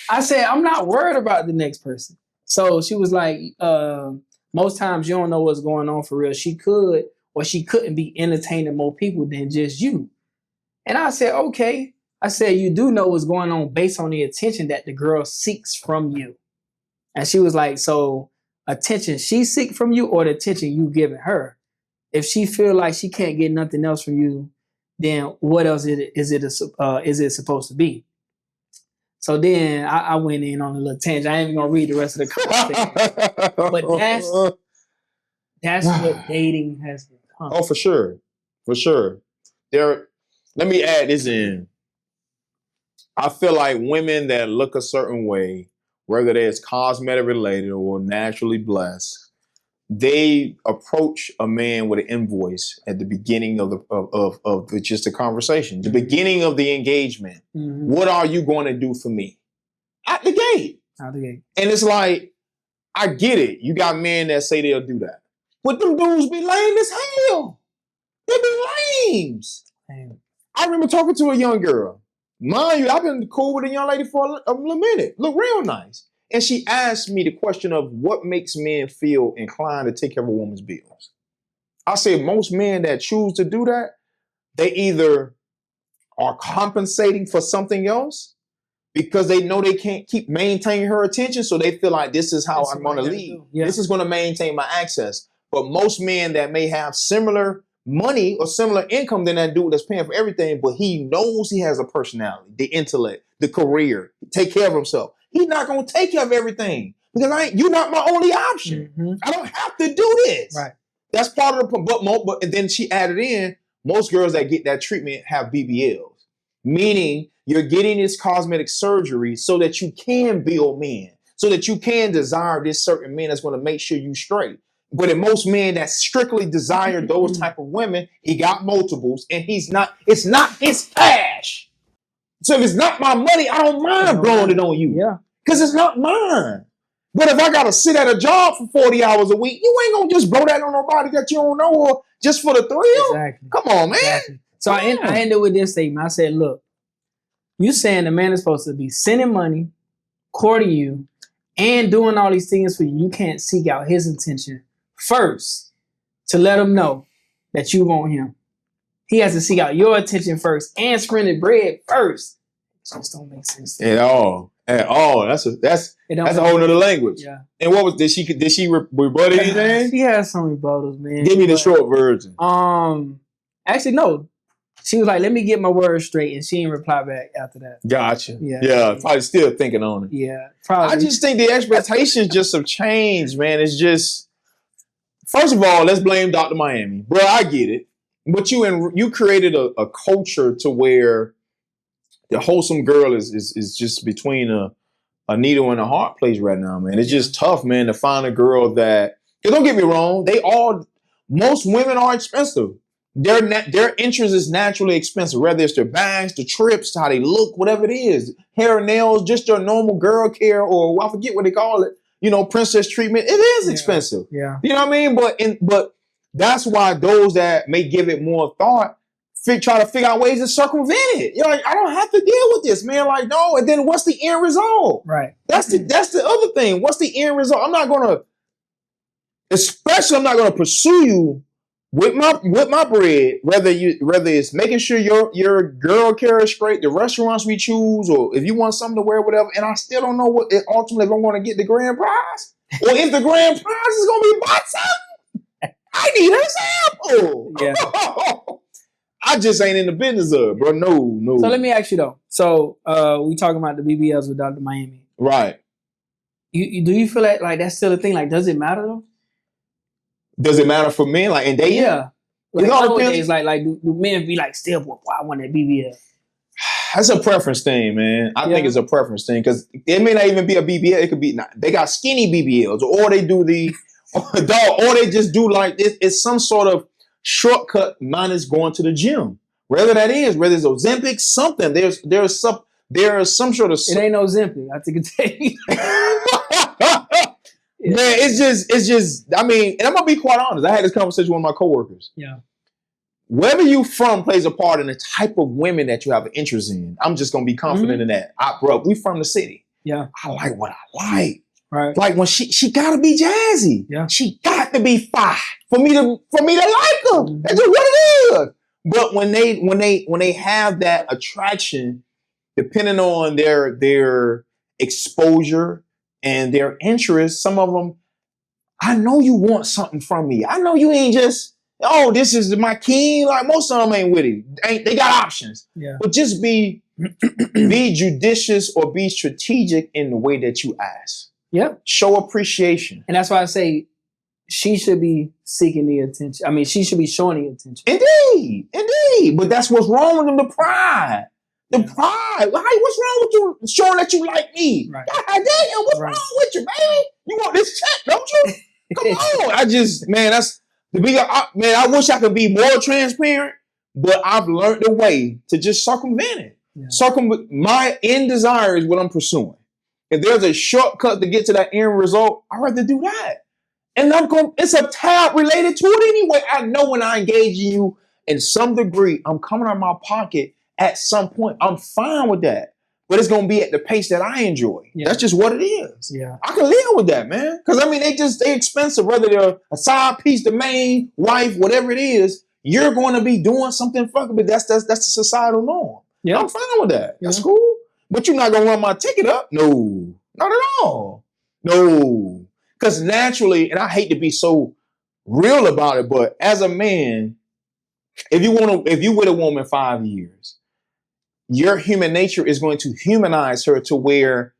I said, I'm not worried about the next person. So she was like, most times you don't know what's going on for real. She could or she couldn't be entertaining more people than just you. And I said, okay. I said, you do know what's going on based on the attention that the girl seeks from you. And she was like, so attention she seek from you or the attention you giving her? If she feel like she can't get nothing else from you, then what else is it supposed to be? So then I went in on a little tangent. I ain't even gonna read the rest of the conversation. But that's what dating has become. Oh, for sure. For sure. Let me add this in. I feel like women that look a certain way, whether it's cosmetic related or naturally blessed, they approach a man with an invoice at the beginning of just a conversation, the beginning of the engagement. Mm-hmm. What are you going to do for me? Out the gate. And it's like, I get it. You got men that say they'll do that. But them dudes be lame as hell. They be lames. Damn. I remember talking to a young girl. Mind you, I've been cool with a young lady for a little minute. Look real nice. And she asked me the question of what makes men feel inclined to take care of a woman's bills. I said most men that choose to do that, they either are compensating for something else because they know they can't keep maintaining her attention, so they feel like this is how I'm going to lead. Yeah. This is going to maintain my access. But most men that may have similar money or similar income than that dude that's paying for everything, but he knows he has a personality, the intellect, the career, take care of himself. He's not going to take care of everything because you're not my only option. Mm-hmm. I don't have to do this. Right. That's part of the, but and then she added in, most girls that get that treatment have BBLs, meaning you're getting this cosmetic surgery so that you can build men, so that you can desire this certain man that's going to make sure you straight. But in most men that strictly desire those type of women, he got multiples and it's not his cash. So if it's not my money, I don't mind blowing it on you. Yeah. Because it's not mine. But if I got to sit at a job for 40 hours a week, you ain't going to just blow that on nobody that you don't know or just for the thrill. Exactly. Come on, man. Exactly. So I ended with this statement. I said, look, you saying the man is supposed to be sending money, courting you, and doing all these things for you. You can't seek out his attention first to let him know that you want him. He has to seek out your attention first and sprinted bread first. It just don't make sense at all. At all. That's a whole nother language. Yeah. And what was did she rebut anything? She had some rebuttals, man. Give me the short version. Actually no. She was like, let me get my words straight, and she didn't reply back after that. Gotcha. Yeah. Probably still thinking on it. Yeah. Probably. I just think the expectations just have changed, man. It's just, first of all, let's blame Dr. Miami. Bro, I get it. But you created a culture to where the wholesome girl is just between a needle and a heart place right now, man. It's just tough, man, to find a girl that, because don't get me wrong, most women are expensive. Their interest is naturally expensive, whether it's their bags, the trips, how they look, whatever it is. Hair and nails, just your normal girl care, or I forget what they call it, princess treatment. It is expensive. Yeah. You know what I mean? But that's why those that may give it more thought try to figure out ways to circumvent it. You're like, I don't have to deal with this, man. Like, no, and then what's the end result? Right. That's the other thing. What's the end result? I'm not gonna pursue you with my bread, whether it's making sure your girl care is straight, the restaurants we choose, or if you want something to wear, whatever, and I still don't know what ultimately if I'm gonna get the grand prize. Or if the grand prize is gonna be buy something. I need a sample. Yeah. I just ain't in the business of it, bro. No. So let me ask you though. So we talking about the BBLs with Dr. Miami. Right. Do you feel like that's still a thing? Like, does it matter though? Does it matter for men? Like, and they yeah. Like nowadays, like do men be like, still, boy, I want that BBL? That's a preference thing, man. I think it's a preference thing because it may not even be a BBL. It could be they got skinny BBLs, or they do or they just do like it's some sort of shortcut minus going to the gym. Whether it's Ozempic, something. There's some sort of. It ain't no Ozempic. I think it's. Man, it's just. I mean, and I'm gonna be quite honest. I had this conversation with one of my coworkers. Yeah. Wherever you from plays a part in the type of women that you have an interest in. I'm just gonna be confident in that. We from the city. Yeah. I like what I like. Right. Like when she gotta be jazzy. Yeah. She got to be fire for me to like her. That's just what it is. But when they have that attraction, depending on their exposure and their interest, some of them, I know you want something from me. I know you ain't just, this is my king. Like most of them ain't with it. They got options. Yeah. But just be judicious or be strategic in the way that you ask. Yep. Show appreciation. And that's why I say she should be seeking the attention. I mean, she should be showing the attention. Indeed. But that's what's wrong with them, the pride. Pride. What's wrong with you showing that you like me? Right. God damn, what's wrong with you, baby? You want this check, don't you? Come on. I wish I could be more transparent, but I've learned a way to just circumvent it. Yeah. My end desire is what I'm pursuing. If there's a shortcut to get to that end result, I'd rather do that. And it's a tab related to it anyway. I know when I engage you in some degree, I'm coming out of my pocket at some point. I'm fine with that. But it's going to be at the pace that I enjoy. Yeah. That's just what it is. Yeah. I can live with that, man. Because, I mean, they expensive. Whether they're a side piece, the main, wife, whatever it is, you're going to be doing something fucking, but that's the societal norm. Yeah. I'm fine with that. Yeah. That's cool. But you're not going to run my ticket up? No. Not at all. No. Because naturally, and I hate to be so real about it, but as a man, if you with a woman 5 years, your human nature is going to humanize her to where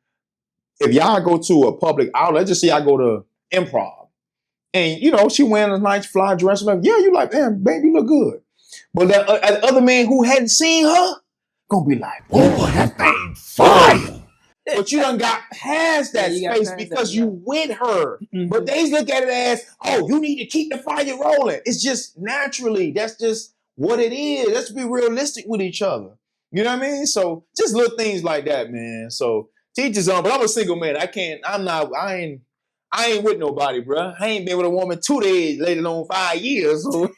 if y'all go to a public outlet, let's just say I go to improv, and she wearing a nice fly dress, like, yeah, you like, damn, baby, you look good. But that other man who hadn't seen her gonna be like, boy, that thing fire. But you done got past that space because you with her. Mm-hmm. But they look at it as, you need to keep the fire rolling. It's just naturally, that's just what it is. Let's be realistic with each other. You know what I mean? So just little things like that, man. So teach his own. But I'm a single man. I ain't with nobody, bro. I ain't been with a woman 2 days, let alone 5 years. So.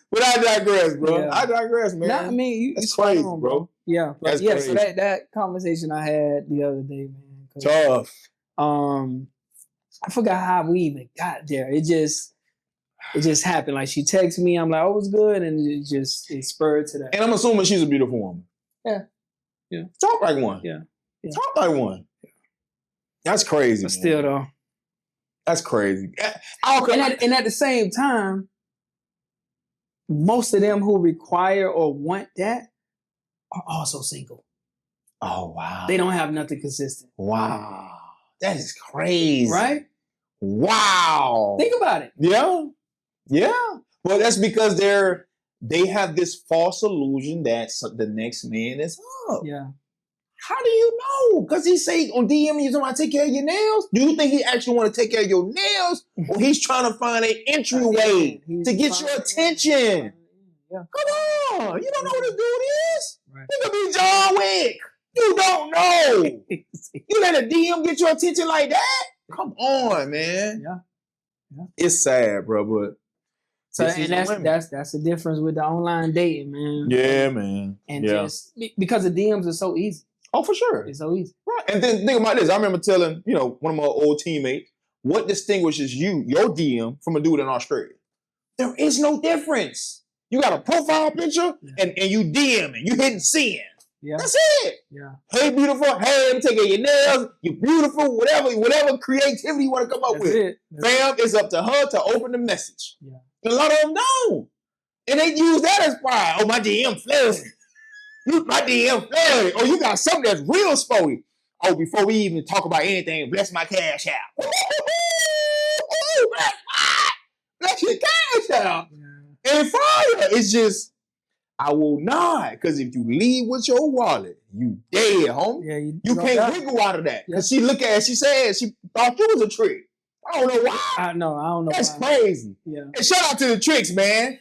But I digress, bro. Yeah. I digress, man. Nah, I mean, it's crazy, bro. Yeah, but yeah. Crazy. So that conversation I had the other day, man. Tough. I forgot how we even got there. It just happened. Like she texted me, I'm like, oh, it's good, and it spurred to that. And I'm assuming she's a beautiful woman. Yeah. Talk like one. Yeah. Talk like one. Yeah. That's crazy. But still though. That's crazy. And at the same time, most of them who require or want that are also single. Oh, wow. They don't have nothing consistent. Wow. That is crazy. Right? Wow. Think about it. Yeah. Yeah. Well, that's because they have this false illusion that the next man is up. Yeah. How do you know? Because he say on DM, you want to take care of your nails? Do you think he actually want to take care of your nails? Or he's trying to find an entryway to get your attention? Yeah. Come on. You don't know what this dude is? Right. He could be John Wick. You don't know. You let a DM get your attention like that? Come on, man. Yeah. It's sad, bro, but that's the difference with the online dating, man. Yeah, man. And just because the DMs are so easy. Oh, for sure. It's so easy. Right. And then think about this. I remember telling, one of my old teammates, what distinguishes your DM, from a dude in Australia? There is no difference. You got a profile picture and you DMing, you hitting send. Yeah. That's it. Yeah. Hey, beautiful. Hey, I'm taking your nails. You're beautiful. Whatever creativity you want to come up with. Fam, it's up to her to open the message. Yeah. And a lot of them don't. And they use that as pride. Oh, my DM flooded. My DM flooded. Oh, you got something that's real sporty. Oh, before we even talk about anything, bless my cash out. Bless your cash out. Yeah. And fire. It's just, I will not, because if you leave with your wallet, you dead, homie. Yeah, you can't wiggle out of that. Because she look at it, she said she thought you was a trick. I don't know why. I don't know. That's crazy. Yeah. And shout out to the tricks, man.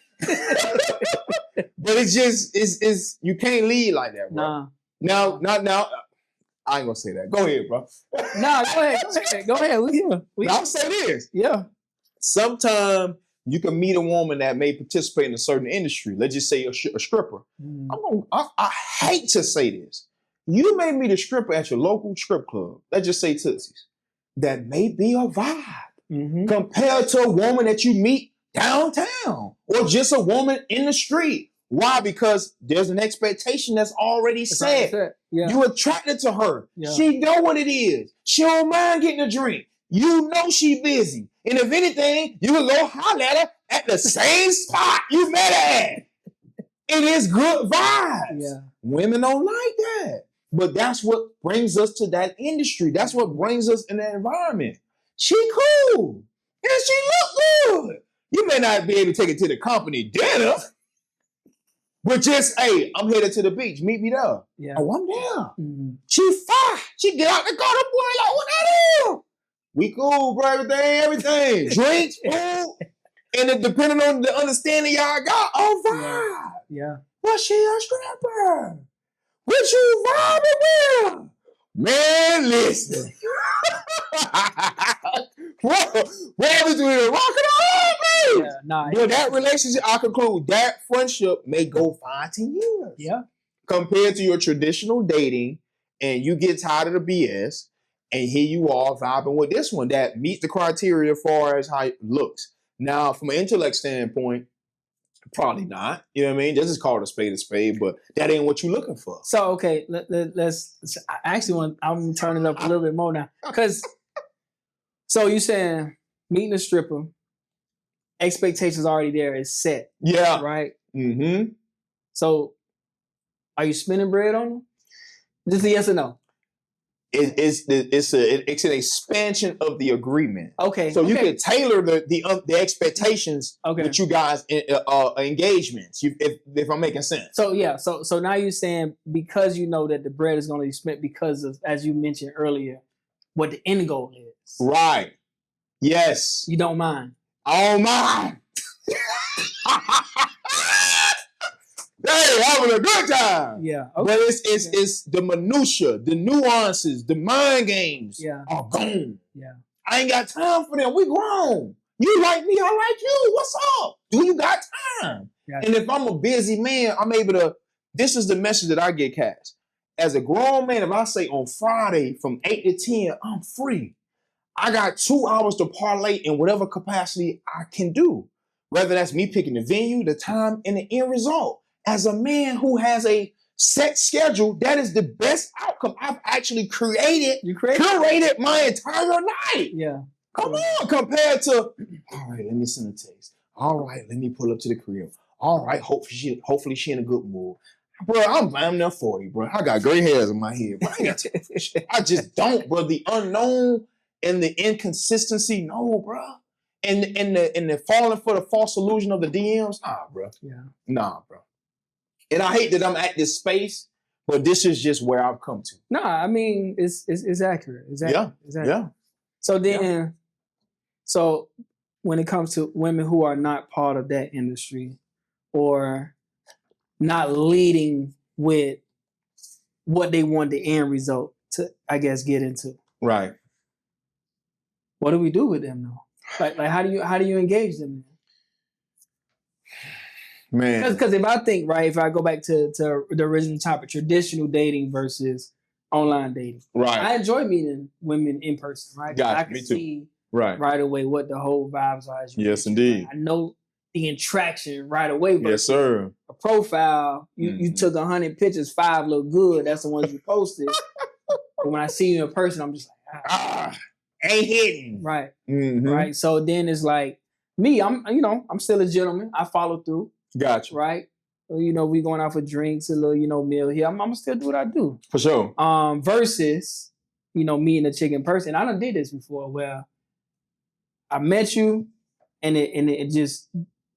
But it's just, it's you can't lead like that, bro. Now. I ain't gonna say that. Go ahead, bro. Go ahead. We here. I'll say this. Yeah. Sometimes you can meet a woman that may participate in a certain industry. Let's just say a stripper. I hate to say this. You may meet a stripper at your local strip club. Let's just say Tootsie's. That may be a vibe compared to a woman that you meet downtown or just a woman in the street. Why? Because there's an expectation that's already set. Yeah. You're attracted to her. Yeah. She know what it is. She don't mind getting a drink. You know she busy. And if anything, you can go holler at her at the same spot you met her at. It is good vibes. Yeah. Women don't like that. But that's what brings us to that industry. That's what brings us in that environment. She cool. And she look good. You may not be able to take it to the company dinner. But just, hey, I'm headed to the beach. Meet me there. Yeah. Oh, I'm there. Mm-hmm. She fine. She get out the car, the boy like, what that is? We cool, bro. Everything. Drinks, food. And it, depending on the understanding y'all got, oh, vibe. Yeah. Well, she a stripper. What you vibing with? Man, listen. What between rock and roll, man? But that relationship, I conclude, that friendship may go 5 to 10 years. Yeah. Compared to your traditional dating, and you get tired of the BS, and here you are vibing with this one that meets the criteria as far as how it looks. Now, from an intellect standpoint, probably not. You know what I mean? This is called a spade, but that ain't what you're looking for. So, okay, let's I actually I'm turning up a little bit more now. Because, so you saying meeting a stripper, expectations already there, is set. Yeah. Right? Mm-hmm. So, are you spending bread on them? Just a yes or no? It's an expansion of the agreement. Okay. So you can tailor the expectations with you guys engagements. If I'm making sense. So yeah. So now you're saying because you know that the bread is going to be spent because of, as you mentioned earlier, what the end goal is. Right. Yes. You don't mind. I don't mind. Hey, having a good time. Yeah. Okay. But it's the minutia, the nuances, the mind games are gone. Yeah. I ain't got time for them. We grown. You like me, I like you. What's up? Do you got time? Gotcha. And if I'm a busy man, I'm able to, this is the message that I get, Cass. As a grown man, if I say on Friday from 8 to 10, I'm free. I got 2 hours to parlay in whatever capacity I can do. Whether that's me picking the venue, the time, and the end result. As a man who has a set schedule, that is the best outcome. I've actually curated my entire night. Yeah. Come on, compared to, all right, let me send a text. All right, let me pull up to the crib. All right, hopefully she in a good mood. Bro, I'm there 40, bro. I got gray hairs in my head, bro. I just don't, bro. The unknown and the inconsistency, no, bro. And the falling for the false illusion of the DMs, bro. Yeah. Nah, bro. And I hate that I'm at this space, but this is just where I've come to. Nah, I mean, it's accurate. It's accurate. Yeah. So then, so when it comes to women who are not part of that industry or not leading with what they want the end result to, I guess, get into. Right. What do we do with them though? Like how do you engage them? Man. Because if I think, right, if I go back to the original topic, traditional dating versus online dating. Right. I enjoy meeting women in person, right? Gotcha, I can see right away what the whole vibes are. Yes, indeed. I know the attraction right away. Yes, sir. A profile, you took 100 pictures, 5 look good. That's the ones you posted. But when I see you in person, I'm just like, ain't hitting. Right. Mm-hmm. Right. So then it's like me, I'm still a gentleman. I follow through. Gotcha. Right. So, we going out for drinks, a little, meal here. I'm gonna still do what I do. For sure. Versus, meeting a chick in person. I done did this before where I met you and it just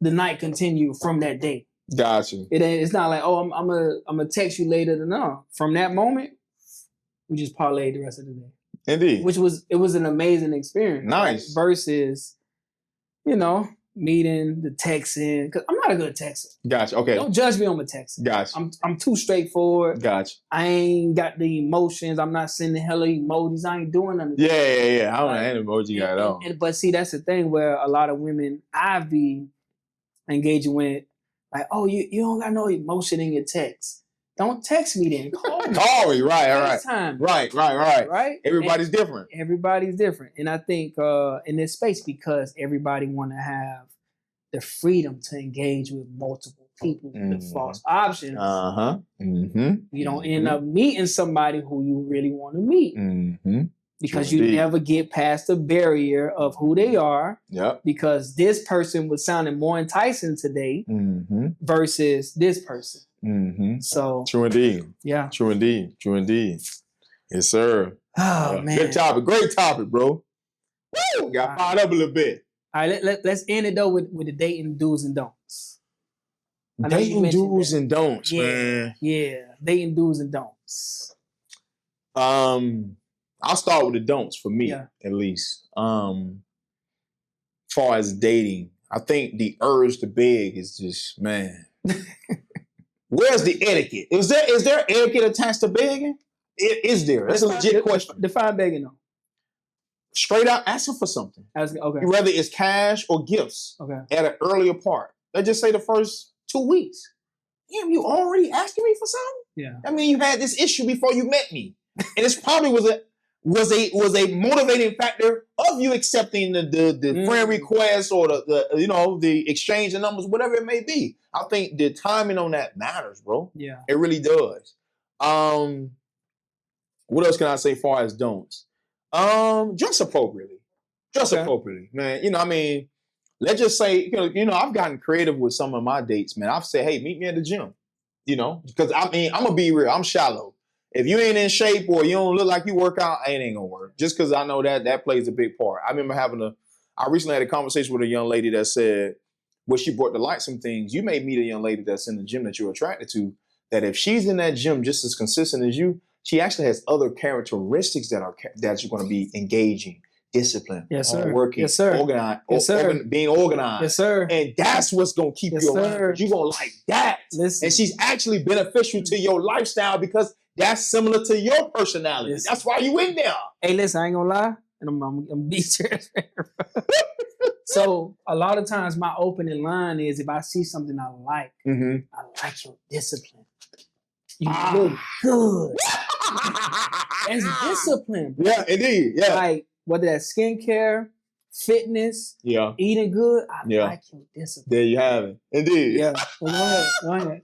the night continued from that day. Gotcha. It's not like, oh, I'm gonna text you later. No. From that moment, we just parlayed the rest of the day. Indeed. It was an amazing experience. Nice. Right? Versus, meeting, the texting. Because I'm not a good texter. Gotcha. Okay. Don't judge me on my texting. Gotcha. I'm too straightforward. Gotcha. I ain't got the emotions. I'm not sending hella emojis. I ain't doing nothing. Yeah. I don't have an emoji guy at all. But see, that's the thing where a lot of women I be engaging with, like, oh, you don't got no emotion in your text. Don't text me then. Call me. Call me. Right. Time. Right. Everybody's different. Everybody's different. And I think in this space, because everybody want to have the freedom to engage with multiple people with false options, you don't end up meeting somebody who you really want to meet. Because you never get past the barrier of who they are. Yep. Because this person was sounding more enticing today versus this person. So true indeed. Yeah. True indeed. Yes, sir. Oh man. Good topic. Great topic, bro. Woo! Got fired up a little bit. All right, let's end it though with the dating do's and don'ts. Dating do's and don'ts, man. Yeah. Dating do's and don'ts. I'll start with the don'ts for me, at least. Far as dating, I think the urge to beg is just, man. Where's the etiquette? Is there etiquette attached to begging? Is there? That's a legit question. Define begging though. Straight out asking for something. Okay. Whether it's cash or gifts. Okay. At an earlier part. Let's just say the first 2 weeks. Damn, you already asking me for something? Yeah. I mean, you had this issue before you met me. And it's probably was a motivating factor of you accepting the friend request or the exchange of numbers, whatever it may be. I think the timing on that matters, bro. Yeah. It really does. What else can I say far as don'ts? Dress appropriately. Appropriately, man. Let's just say, I've gotten creative with some of my dates, man. I've said, hey, meet me at the gym. Because I'm gonna be real, I'm shallow. If you ain't in shape or you don't look like you work out, it ain't gonna work. Just because I know that plays a big part. I remember I recently had a conversation with a young lady that said, what she brought to light some things. You may meet a young lady that's in the gym that you're attracted to, that if she's in that gym just as consistent as you, she actually has other characteristics that you're going to be engaging, disciplined, working, organized, being organized. Yes, sir. And that's what's going to keep you around. You're going to like that. Listen. And she's actually beneficial to your lifestyle because that's similar to your personality. Listen. That's why you in there. Hey, listen, I ain't going to lie. And I'm going to be transparent. So a lot of times my opening line is if I see something I like, I like your discipline. You look good. It's discipline. Bro. Yeah, indeed. Yeah. Like whether that's skincare, fitness, eating good, I like your discipline. There you have it. Indeed. Yeah. Well, go ahead.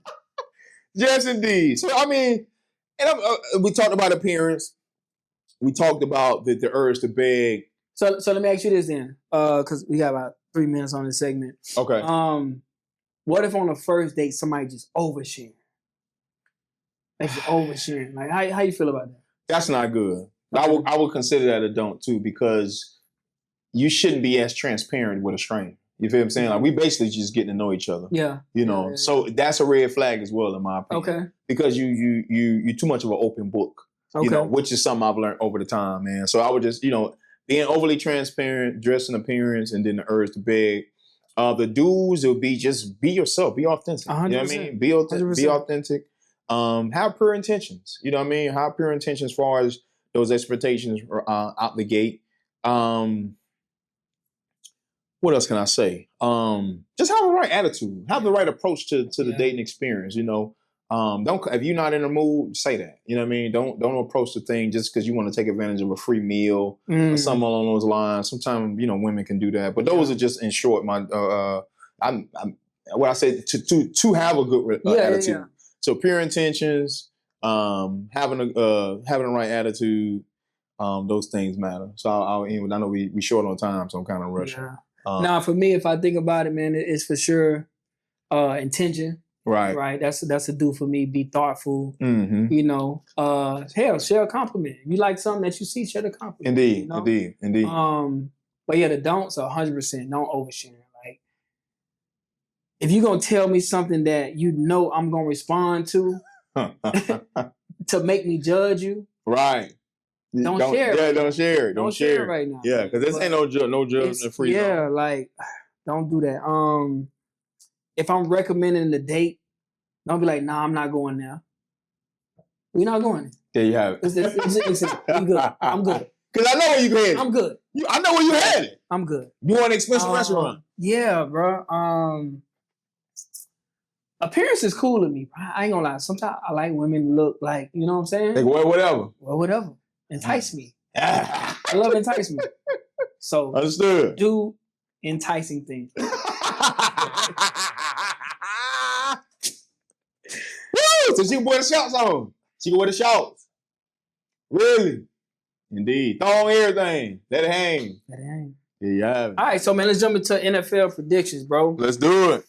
Yes, indeed. So, I mean, and we talked about appearance. We talked about the urge to beg. So let me ask you this then, because we got about 3 minutes on this segment. Okay. What if on the first date somebody just oversharing? Like oversharing. Like how you feel about that? That's not good. Okay. I would consider that a don't too, because you shouldn't be as transparent with a stranger. You feel what I'm saying? Like we basically just getting to know each other. Yeah. You know, so that's a red flag as well, in my opinion. Okay. Because you're too much of an open book. Okay. You know, which is something I've learned over the time, man. So I would just, being overly transparent, dress and appearance, and then the urge to beg. The dudes will be just be yourself, be authentic. 100%. You know what I mean? Be authentic. Have pure intentions. You know what I mean? Have pure intentions as far as those expectations out the gate. What else can I say? Just have the right attitude, have the right approach to the dating experience. Don't, if you're not in the mood, say that. You know what I mean? Don't approach the thing just because you want to take advantage of a free meal or something along those lines. Sometimes women can do that, but those are just in short. What I say to have a good attitude. Yeah. So pure intentions, having the right attitude, those things matter. So I know we short on time, so I'm kind of rushing. Yeah. Now, for me, if I think about it, man, it's for sure intention. Right. That's a do for me. Be thoughtful. Mm-hmm. Hell, share a compliment. If you like something that you see, share the compliment. Indeed. But yeah, the don'ts are 100%. Don't overshare. Like, if you're gonna tell me something that I'm gonna respond to to make me judge you, right? Don't share it. Yeah, don't share it. Don't share it right now. Yeah, because this ain't no judgment free. Yeah, like don't do that. If I'm recommending the date, don't be like, nah, I'm not going there. We're not going. There you have it. We good. I'm good. Because I know where you headed. I'm good. I know where you headed. I'm good. You want an expensive restaurant? Yeah, bro. Appearance is cool to me. I ain't gonna lie. Sometimes I like women to look like, you know what I'm saying? Like whatever. Well, whatever. Entice me. I love enticement. So understood. Do enticing things. So she can wear the shorts on. She can wear the shorts. Really? Indeed. Throw on everything. Let it hang. Yeah, you have it. All right, so man, let's jump into NFL predictions, bro. Let's do it.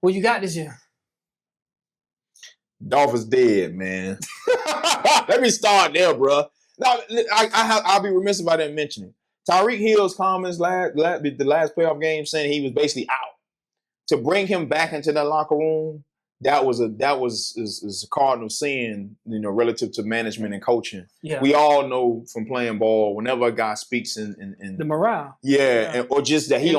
What you got this year? Dolphins dead, man. Let me start there, bro. Now, I'll be remiss if I didn't mention it. Tyreek Hill's comments the last playoff game saying he was basically out. To bring him back into the locker room, that was a cardinal sin, relative to management and coaching. Yeah. We all know from playing ball, whenever a guy speaks in the morale. Yeah. Or just that he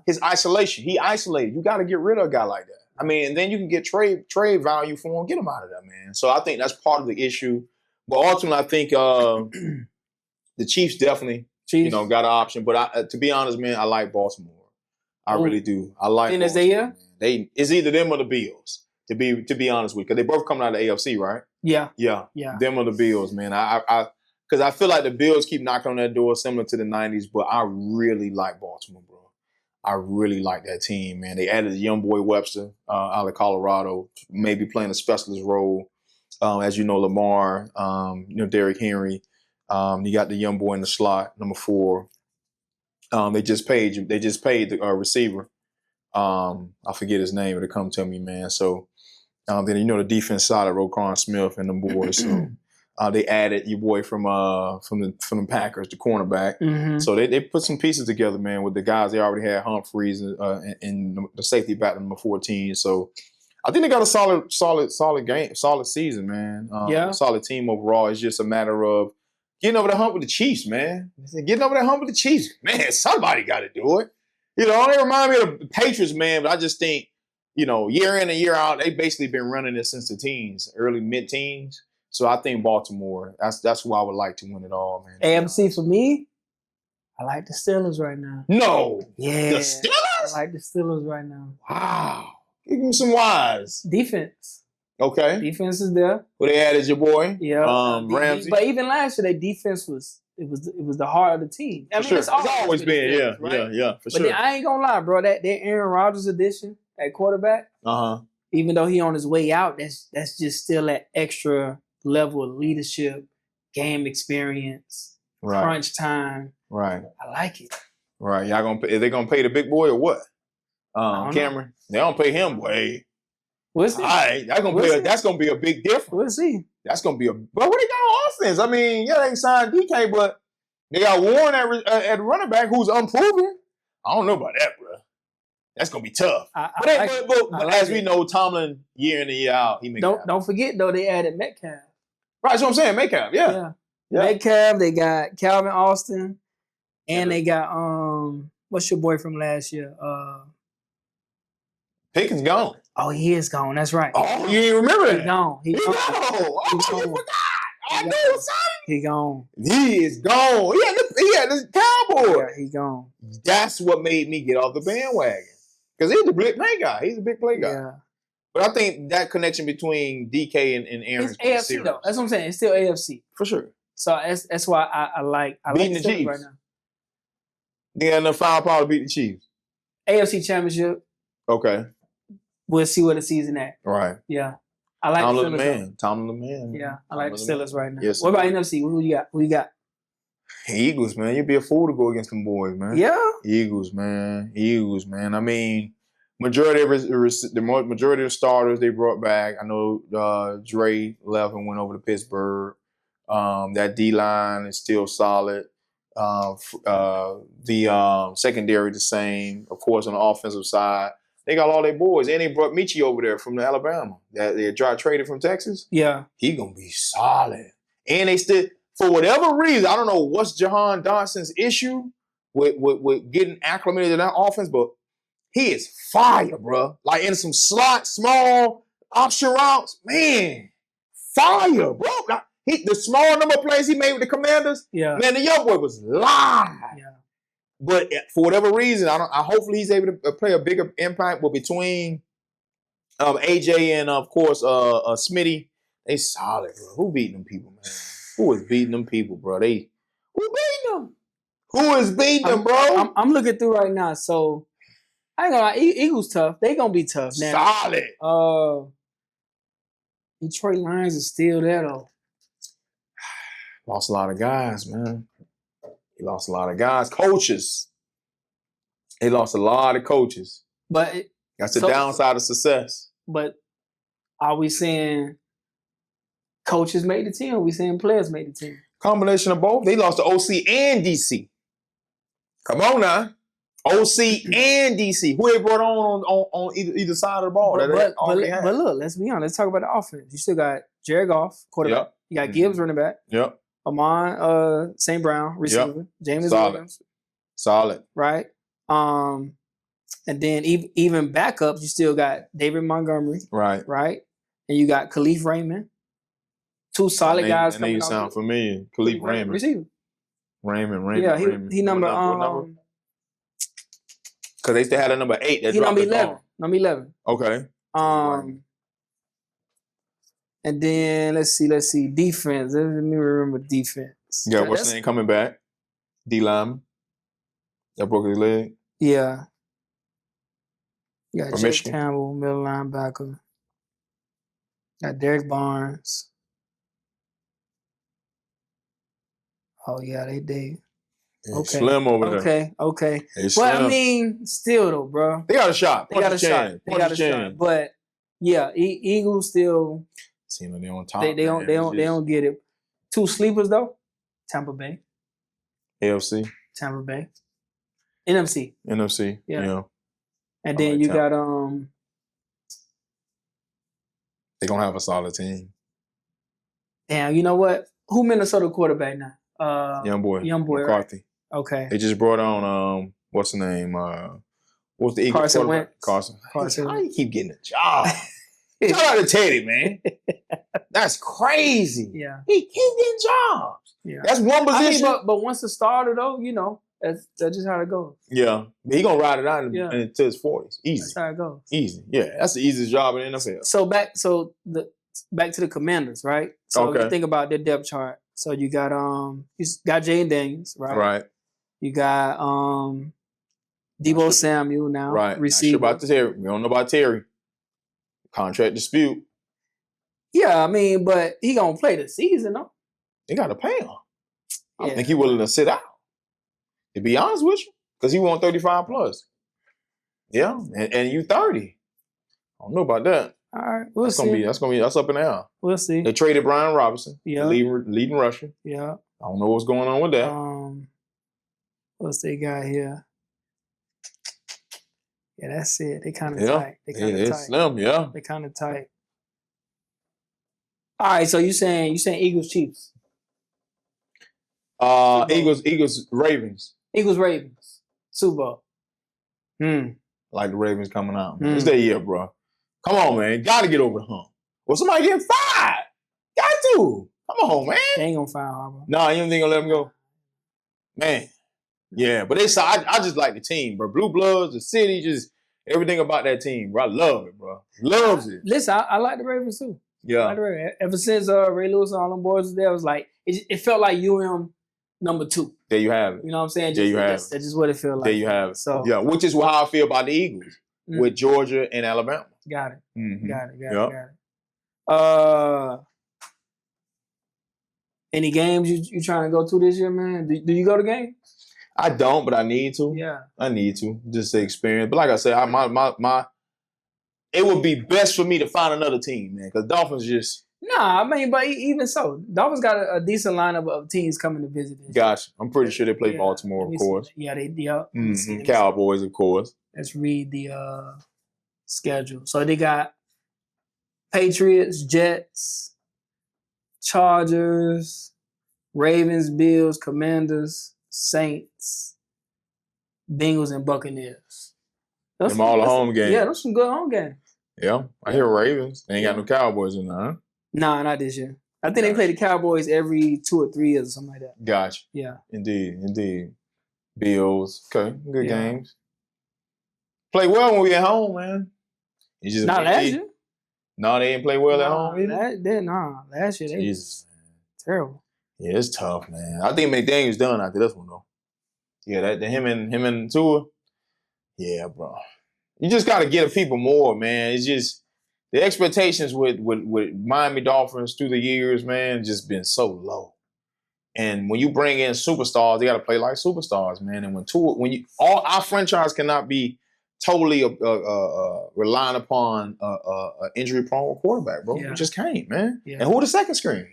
his isolation. He isolated. You got to get rid of a guy like that. I mean, and then you can get trade value for him. Get him out of there, man. So I think that's part of the issue. But ultimately, I think the Chiefs definitely, got an option. But to be honest, man, I like Baltimore. I really do. I like. And is they here? It's either them or the Bills. To be honest with you, because they both coming out of the AFC, right? Yeah. Them or the Bills, man. Because I feel like the Bills keep knocking on that door, similar to the '90s. But I really like Baltimore, bro. I really like that team, man. They added a young boy Webster out of Colorado, maybe playing a specialist role. As you know, Lamar, Derrick Henry. You got the young boy in the slot, number 4. They just paid the receiver. I forget his name, it'll come to me, man. So then the defense side of Roquan Smith and the boys. So they added your boy from the Packers, the cornerback. Mm-hmm. So they put some pieces together, man, with the guys they already had, Humphreys and the safety back number 14. So I think they got a solid game, solid season, man. Solid team overall. It's just a matter of getting over the hump with the Chiefs, man. Getting over that hump with the Chiefs. Man, somebody got to do it. They remind me of the Patriots, man, but I just think, year in and year out, they basically been running this since the teens, early mid-teens. So I think Baltimore, that's who I would like to win it all, man. AFC for me, I like the Steelers right now. No. Yeah. The Steelers? I like the Steelers right now. Wow. Give me some whys. Defense. Okay. Defense is there. Well, they added your boy. Yeah. Ramsey. But even last year, their defense was was the heart of the team. I mean, sure. it's always been, right? yeah, for but sure. Then, I ain't gonna lie, bro. That Aaron Rodgers addition at quarterback, even though he on his way out, that's just still that extra level of leadership, game experience, crunch time. Right. I like it. Right. Y'all are they gonna pay the big boy or what? Cameron? They don't pay him, boy. We'll see. All right, that's gonna be a big difference. We'll see. That's gonna be but what they got on offense? I mean, yeah, they ain't signed DK, but they got Warren at running back who's unproven. I don't know about that, bro. That's gonna be tough. But as we know, Tomlin year in and year out, he makes it. Don't forget though, they added Metcalf. Right, that's what I'm saying. Metcalf, yeah. Metcalf, they got Calvin Austin, and they got what's your boy from last year? Pickens gone. Oh, he is gone. That's right. Oh, you ain't remember that? He gone. He gone. Oh, you forgot. I know, son. He gone. He is gone. He had this Cowboy. Yeah, he gone. That's what made me get off the bandwagon. Because he's a big play guy. He's a big play guy. Yeah. But I think that connection between DK and Aaron is AFC serious. though. That's what I'm saying. It's still AFC. For sure. So that's why I like beating the Chiefs right now. They got enough firepower to beat the Chiefs. AFC Championship. Okay. We'll see where the season at. Right. Yeah. I like Tomlin the man. Tomlin the man. Yeah. I like the Steelers right now. Yes, what about NFC? Who you got? Who you got? Eagles, man. You'd be a fool to go against them boys, man. Yeah. Eagles, man. I mean, majority of the starters they brought back. I know Dre left and went over to Pittsburgh. That D-line is still solid. The secondary the same. Of course, on the offensive side, they got all their boys. And they brought Michie over there from Alabama. That they traded from Texas. Yeah. He gonna be solid. And they still, for whatever reason, I don't know what's Jahan Dotson's issue with getting acclimated to that offense, but he is fire, bro. Like in some small option routes, man, fire, bro. The small number of plays he made with the Commanders, man, the young boy was live. Yeah. But for whatever reason, hopefully he's able to play a bigger impact. But between AJ and of course Smitty, they solid, bro. Who beating them people, man? Who is beating them people, bro? Who beating them? Who is beating them, bro? I'm looking through right now. So I ain't gonna lie, Eagles tough. They gonna be tough now. Solid. Detroit Lions is still there though. Lost a lot of guys, man. He lost a lot of guys. Coaches. He lost a lot of coaches. But that's the downside of success. But are we saying coaches made the team? Or are we saying players made the team? Combination of both. They lost to OC and DC. Come on now. OC and DC. Who they brought on either side of the ball? But look, let's be honest. Let's talk about the offense. You still got Jared Goff, quarterback. Yep. You got Gibbs, running back. Yep. Amon St. Brown, receiver. Yep. James Williams. Solid. Right? And then even backups, you still got David Montgomery. Right. Right? And you got Khalif Raymond. Two solid guys coming out. You sound familiar. Khalif Raymond. Receiver. Raymond. Yeah, he number because they still had a number 8 that dropped number 11. Number 11. Okay. And then let's see. Defense. Let me remember defense. Yeah, what's his name coming back? D lineman. That broke his leg. Yeah. You got Jake Campbell, middle linebacker. Got Derek Barnes. Oh yeah, they. Okay. Slim over there. Okay. Well, I mean, still though, bro. They got a shot. They got a shot. But yeah, Eagles still. Seem like they on top. They don't get it. Two sleepers though. Tampa Bay. AFC. Tampa Bay. NFC. Yeah. And then you got They're gonna have a solid team. Damn, you know what? Who Minnesota quarterback now? Young boy McCarthy. Right? Okay. They just brought on what's the name? What's the Eagles quarterback? Carson. How you keep getting a job? Shout out to Teddy, man. That's crazy. Yeah. He keep getting jobs. Yeah. That's one position. I mean, but once the starter though, you know, that's just how it goes. Yeah. He gonna ride it out until his 40s. Easy. That's how it goes. Easy. Yeah. That's the easiest job in the NFL. So back to the Commanders, right? So if you think about their depth chart, So you got Jay Daniels, right? Right. You got Debo Samuel now, right. receiver. Not sure about Terry. We don't know about Terry. Contract dispute. Yeah, I mean, but he gonna play the season, though. They gotta pay him. I think he willing to sit out. To be honest with you, because he won 35 plus. Yeah, and you 30. I don't know about that. All right, we'll see. That's up in the air. We'll see. They traded Brian Robinson, yeah, leading rusher. Yeah, I don't know what's going on with that. What's they got here? Yeah, that's it. They kind of tight. They kind of tight. It's slim. Yeah, they kind of tight. All right, so you saying Eagles Chiefs? Eagles Ravens. Eagles Ravens. Super Bowl. Like the Ravens coming out. It's their year, bro. Come on, man. Got to get over the hump. Well, somebody getting fired. Got to. Come on, man. They ain't gonna fire Harbaugh. No, you don't think gonna let him go? Man. Yeah, but I just like the team, bro. Blue Bloods, the city, just everything about that team, bro. I love it, bro. Loves it. Listen, I like the Ravens too. Yeah. Like the Ravens. Ever since Ray Lewis and all them boys was there, it was like it felt like UM number 2. There you have it. You know what I'm saying? There you have it. That's just what it felt like. There you have it. So yeah, which is how I feel about the Eagles with Georgia and Alabama. Got it. Mm-hmm. Got it. Any games you trying to go to this year, man? Do you go to games? I don't, but I need to. Yeah, I need to just to experience. But like I said, it would be best for me to find another team, man, because Dolphins just. Nah, I mean, but even so, Dolphins got a decent lineup of teams coming to visit. Gotcha. I'm pretty sure they play Baltimore, of course. Yeah, they. Cowboys, of course. Let's read the schedule. So they got Patriots, Jets, Chargers, Ravens, Bills, Commanders, Saints, Bengals, and Buccaneers. Them all the home games. Yeah, those some good home games. Yeah, I hear Ravens. They ain't got no Cowboys in there, huh? Nah, not this year. I think they play the Cowboys every 2 or 3 years or something like that. Gotcha. Yeah. Indeed. Bills. Okay, good games. Play well when we at home, man. Not last year. No, they didn't play well at home either? Last year they Jesus, man. Terrible. Yeah, it's tough, man. I think McDaniel's done after this one, though. Yeah, him and Tua. Yeah, bro. You just got to give people more, man. It's just the expectations with Miami Dolphins through the years, man, just been so low. And when you bring in superstars, they got to play like superstars, man. And all our franchise cannot be totally relying upon an injury-prone quarterback, bro. You just can't, man. Yeah. And who the second screen?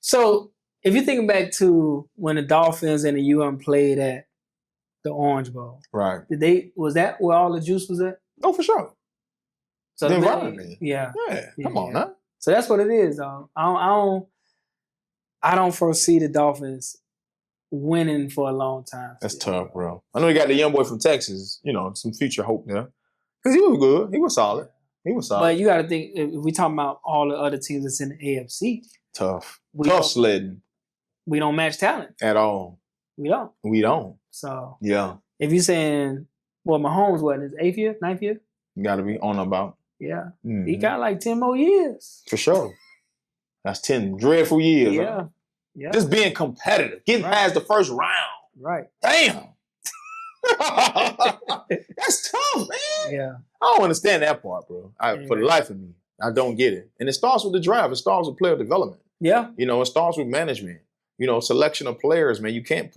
So if you think back to when the Dolphins and the UM played at the Orange Bowl, right? Was that where all the juice was at? Oh, for sure. So the environment. Yeah. Come on, huh? So that's what it is, though. I don't foresee the Dolphins winning for a long time. That's tough, bro. I know you got the young boy from Texas. You know, some future hope there. Because he was good. He was solid. But you got to think, if we talking about all the other teams that's in the AFC. Tough sledding. We don't match talent. At all. We don't. So. Yeah. If you're saying, well, Mahomes, what, his 8th year, 9th year? You got to be on about. Yeah. Mm-hmm. He got like 10 more years. For sure. That's 10 dreadful years. Yeah. Huh? Yeah. Just being competitive. Getting past the first round. Right. Damn. That's tough, man. Yeah. I don't understand that part, bro. For the life of me. I don't get it. And it starts with the draft. It starts with player development. Yeah. You know, it starts with management. You know, selection of players, man. You can't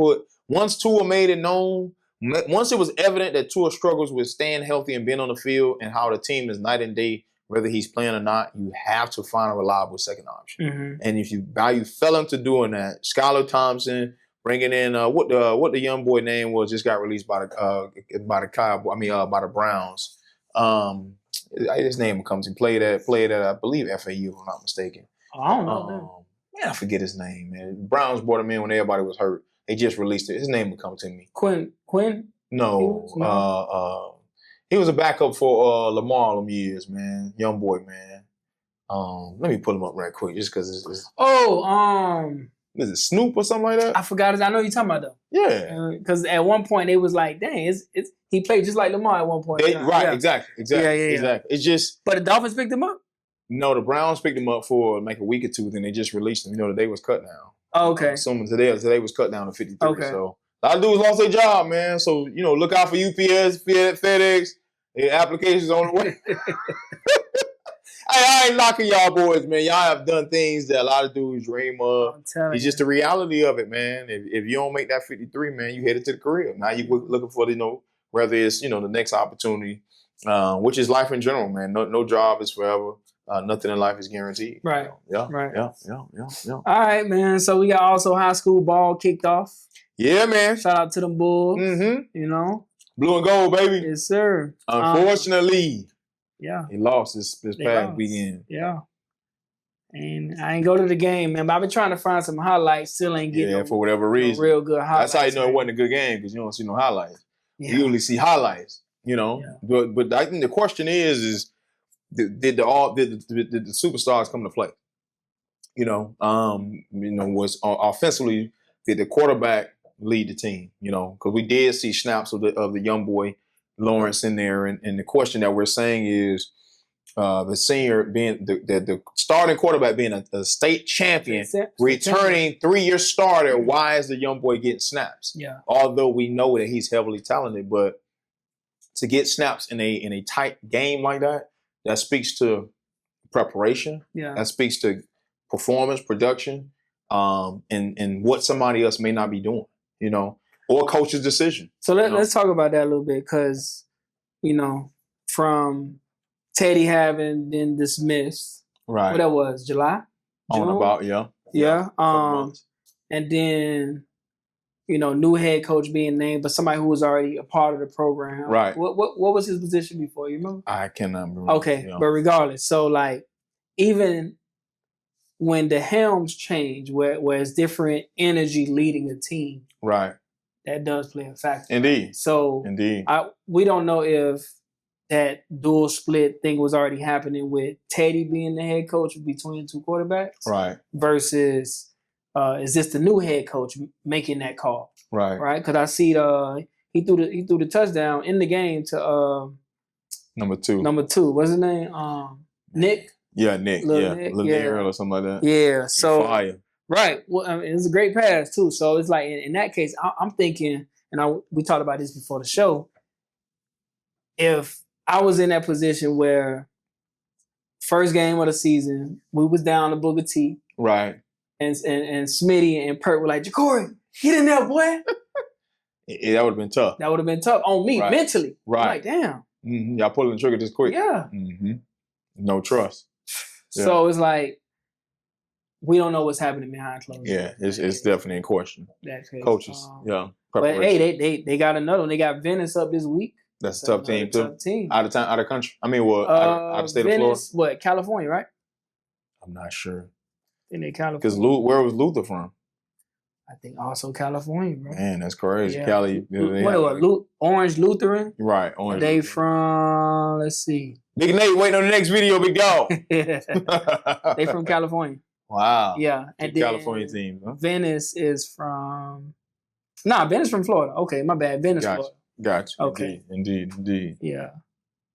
once Tua made it known, once it was evident that Tua struggles with staying healthy and being on the field and how the team is night and day, whether he's playing or not, you have to find a reliable second option. Mm-hmm. And if you fell into doing that, Skylar Thompson, bringing in what the young boy name was, just got released by the Browns. His name comes and played at I believe FAU, if I'm not mistaken. I don't know. Man, I forget his name, man. Browns brought him in when everybody was hurt. They just released it. His name would come to me. Quinn? No. He was a backup for Lamar them years, man. Young boy, man. Let me pull him up right quick just because it's is it Snoop or something like that? I forgot it. I know you're talking about though. Yeah. Because at one point they was like, dang, he played just like Lamar at one point. Exactly. Yeah. It's just. But the Dolphins picked him up? No, the Browns picked him up for like a week or two, then they just released him. You know, the day was cut now. Oh, okay. Assuming today was cut down to 53. Okay. So a lot of dudes lost their job, man. So, look out for UPS, FedEx, applications on the way. I ain't knocking y'all boys, man. Y'all have done things that a lot of dudes dream of. It's just the reality of it, man. If you don't make that 53, man, you headed to the career. Now you're looking for, whether it's, the next opportunity, which is life in general, man. No job is forever. Nothing in life is guaranteed. Right. Yeah. All right, man. So we got also high school ball kicked off. Yeah, man. Shout out to them Bulls. Mm-hmm. Blue and gold, baby. Yes, sir. Unfortunately, yeah, he lost this past weekend. Yeah. And I ain't go to the game, man. But I've been trying to find some highlights. Still ain't getting for whatever reason. Real good highlights. That's how you know it wasn't a good game, because you don't see no highlights. Yeah. You usually see highlights, But I think the question is did the superstars come to play? Was offensively, did the quarterback lead the team? Because we did see snaps of the young boy Lawrence in there, and the question that we're saying is the senior being the starting quarterback being a state champion, returning 3-year starter. Why is the young boy getting snaps? Yeah. Although we know that he's heavily talented, but to get snaps in a tight game like that speaks to preparation. Yeah. That speaks to performance, production, and what somebody else may not be doing, or coach's decision. So let's talk about that a little bit, because, from Teddy having been dismissed, right? What that was, July? On about, yeah. And then, new head coach being named, but somebody who was already a part of the program. Right. What was his position before? You remember? I cannot remember. Okay, but regardless, so even when the helms change, where it's different energy leading a team, right? That does play a factor. Indeed. So we don't know if that dual split thing was already happening with Teddy being the head coach between two quarterbacks, right? Versus is this the new head coach making that call, right? Because I see he threw the touchdown in the game to number two. What's his name? Nick. Yeah, Nick. Lanier or something like that. Yeah. So fire. Right. Well, it was a great pass too. So it's like in that case, I'm thinking, and we talked about this before the show. If I was in that position where first game of the season, we was down to Booker T, right, and Smitty and Pert were like, "Ja'Cory, get in there, boy." That would have been tough. That would have been tough on me mentally. Right. I'm like, damn. Mm-hmm. Y'all pulling the trigger just quick. Yeah. Mm-hmm. No trust. Yeah. So it's like, we don't know what's happening behind closed doors. Yeah, it's definitely in question. Coaches, but hey, they got another one. They got Venice up this week. That's a tough team too. Out of country. I mean, out of state Venice, of Florida. What, California, right? I'm not sure. In California. Because where was Luther from? I think also California, bro. Man, that's crazy. Yeah. Cali. Orange Lutheran? Right, Orange. They from, let's see. Big Nate waiting on the next video, big dog. They from California. Wow. Yeah. And California team. Huh? Venice is from... Venice from Florida. Okay, my bad. Venice, Florida. Gotcha. Okay. Indeed. Yeah.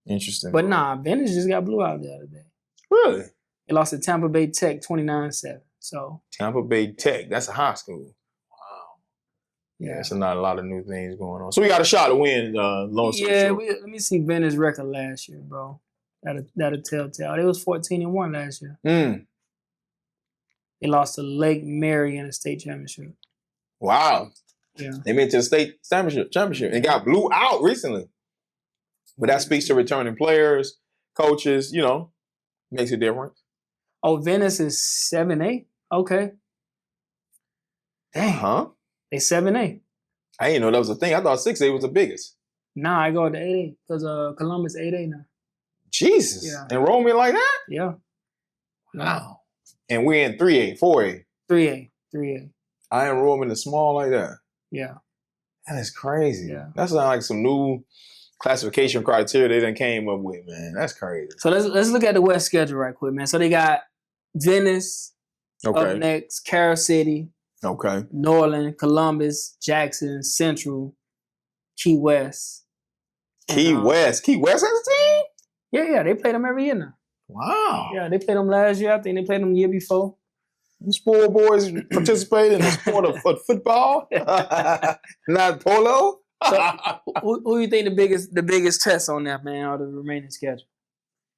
Interesting. But Venice just got blew out the other day. Really? They lost to Tampa Bay Tech 29-7. So Tampa Bay Tech, that's a high school. Wow. Yeah, it's not a lot of new things going on. So we got a shot to win Lone Star. Yeah, let me see Venice record last year, bro. That'll telltale. It was 14-1 last year. They lost to Lake Mary in the state championship. Wow. Yeah. They made it to the state championship and got blew out recently. But that speaks to returning players, coaches, makes a difference. Oh, Venice is 7-8? Okay. Dang. Huh? They 7-8. I didn't know that was a thing. I thought 6-8 was the biggest. Nah, I go to 8-8 because Columbus 8-8 now. Jesus. Yeah. Enrollment like that? Yeah. Wow. And we're in 3A, 4A. 3A. I enrollment is small like that. Yeah. That is crazy. Yeah. That's like some new classification criteria they done came up with, man. That's crazy. So let's look at the West schedule right quick, man. So they got Venice up next, Carol City, Norland, Columbus, Jackson, Central, Key West. Key West has a team? Yeah. They play them every year now. Wow. Yeah, they played them last year. I think they played them the year before. sport boys participate in the sport of football, not polo. So, who you think the biggest test on that, man, out of the remaining schedule?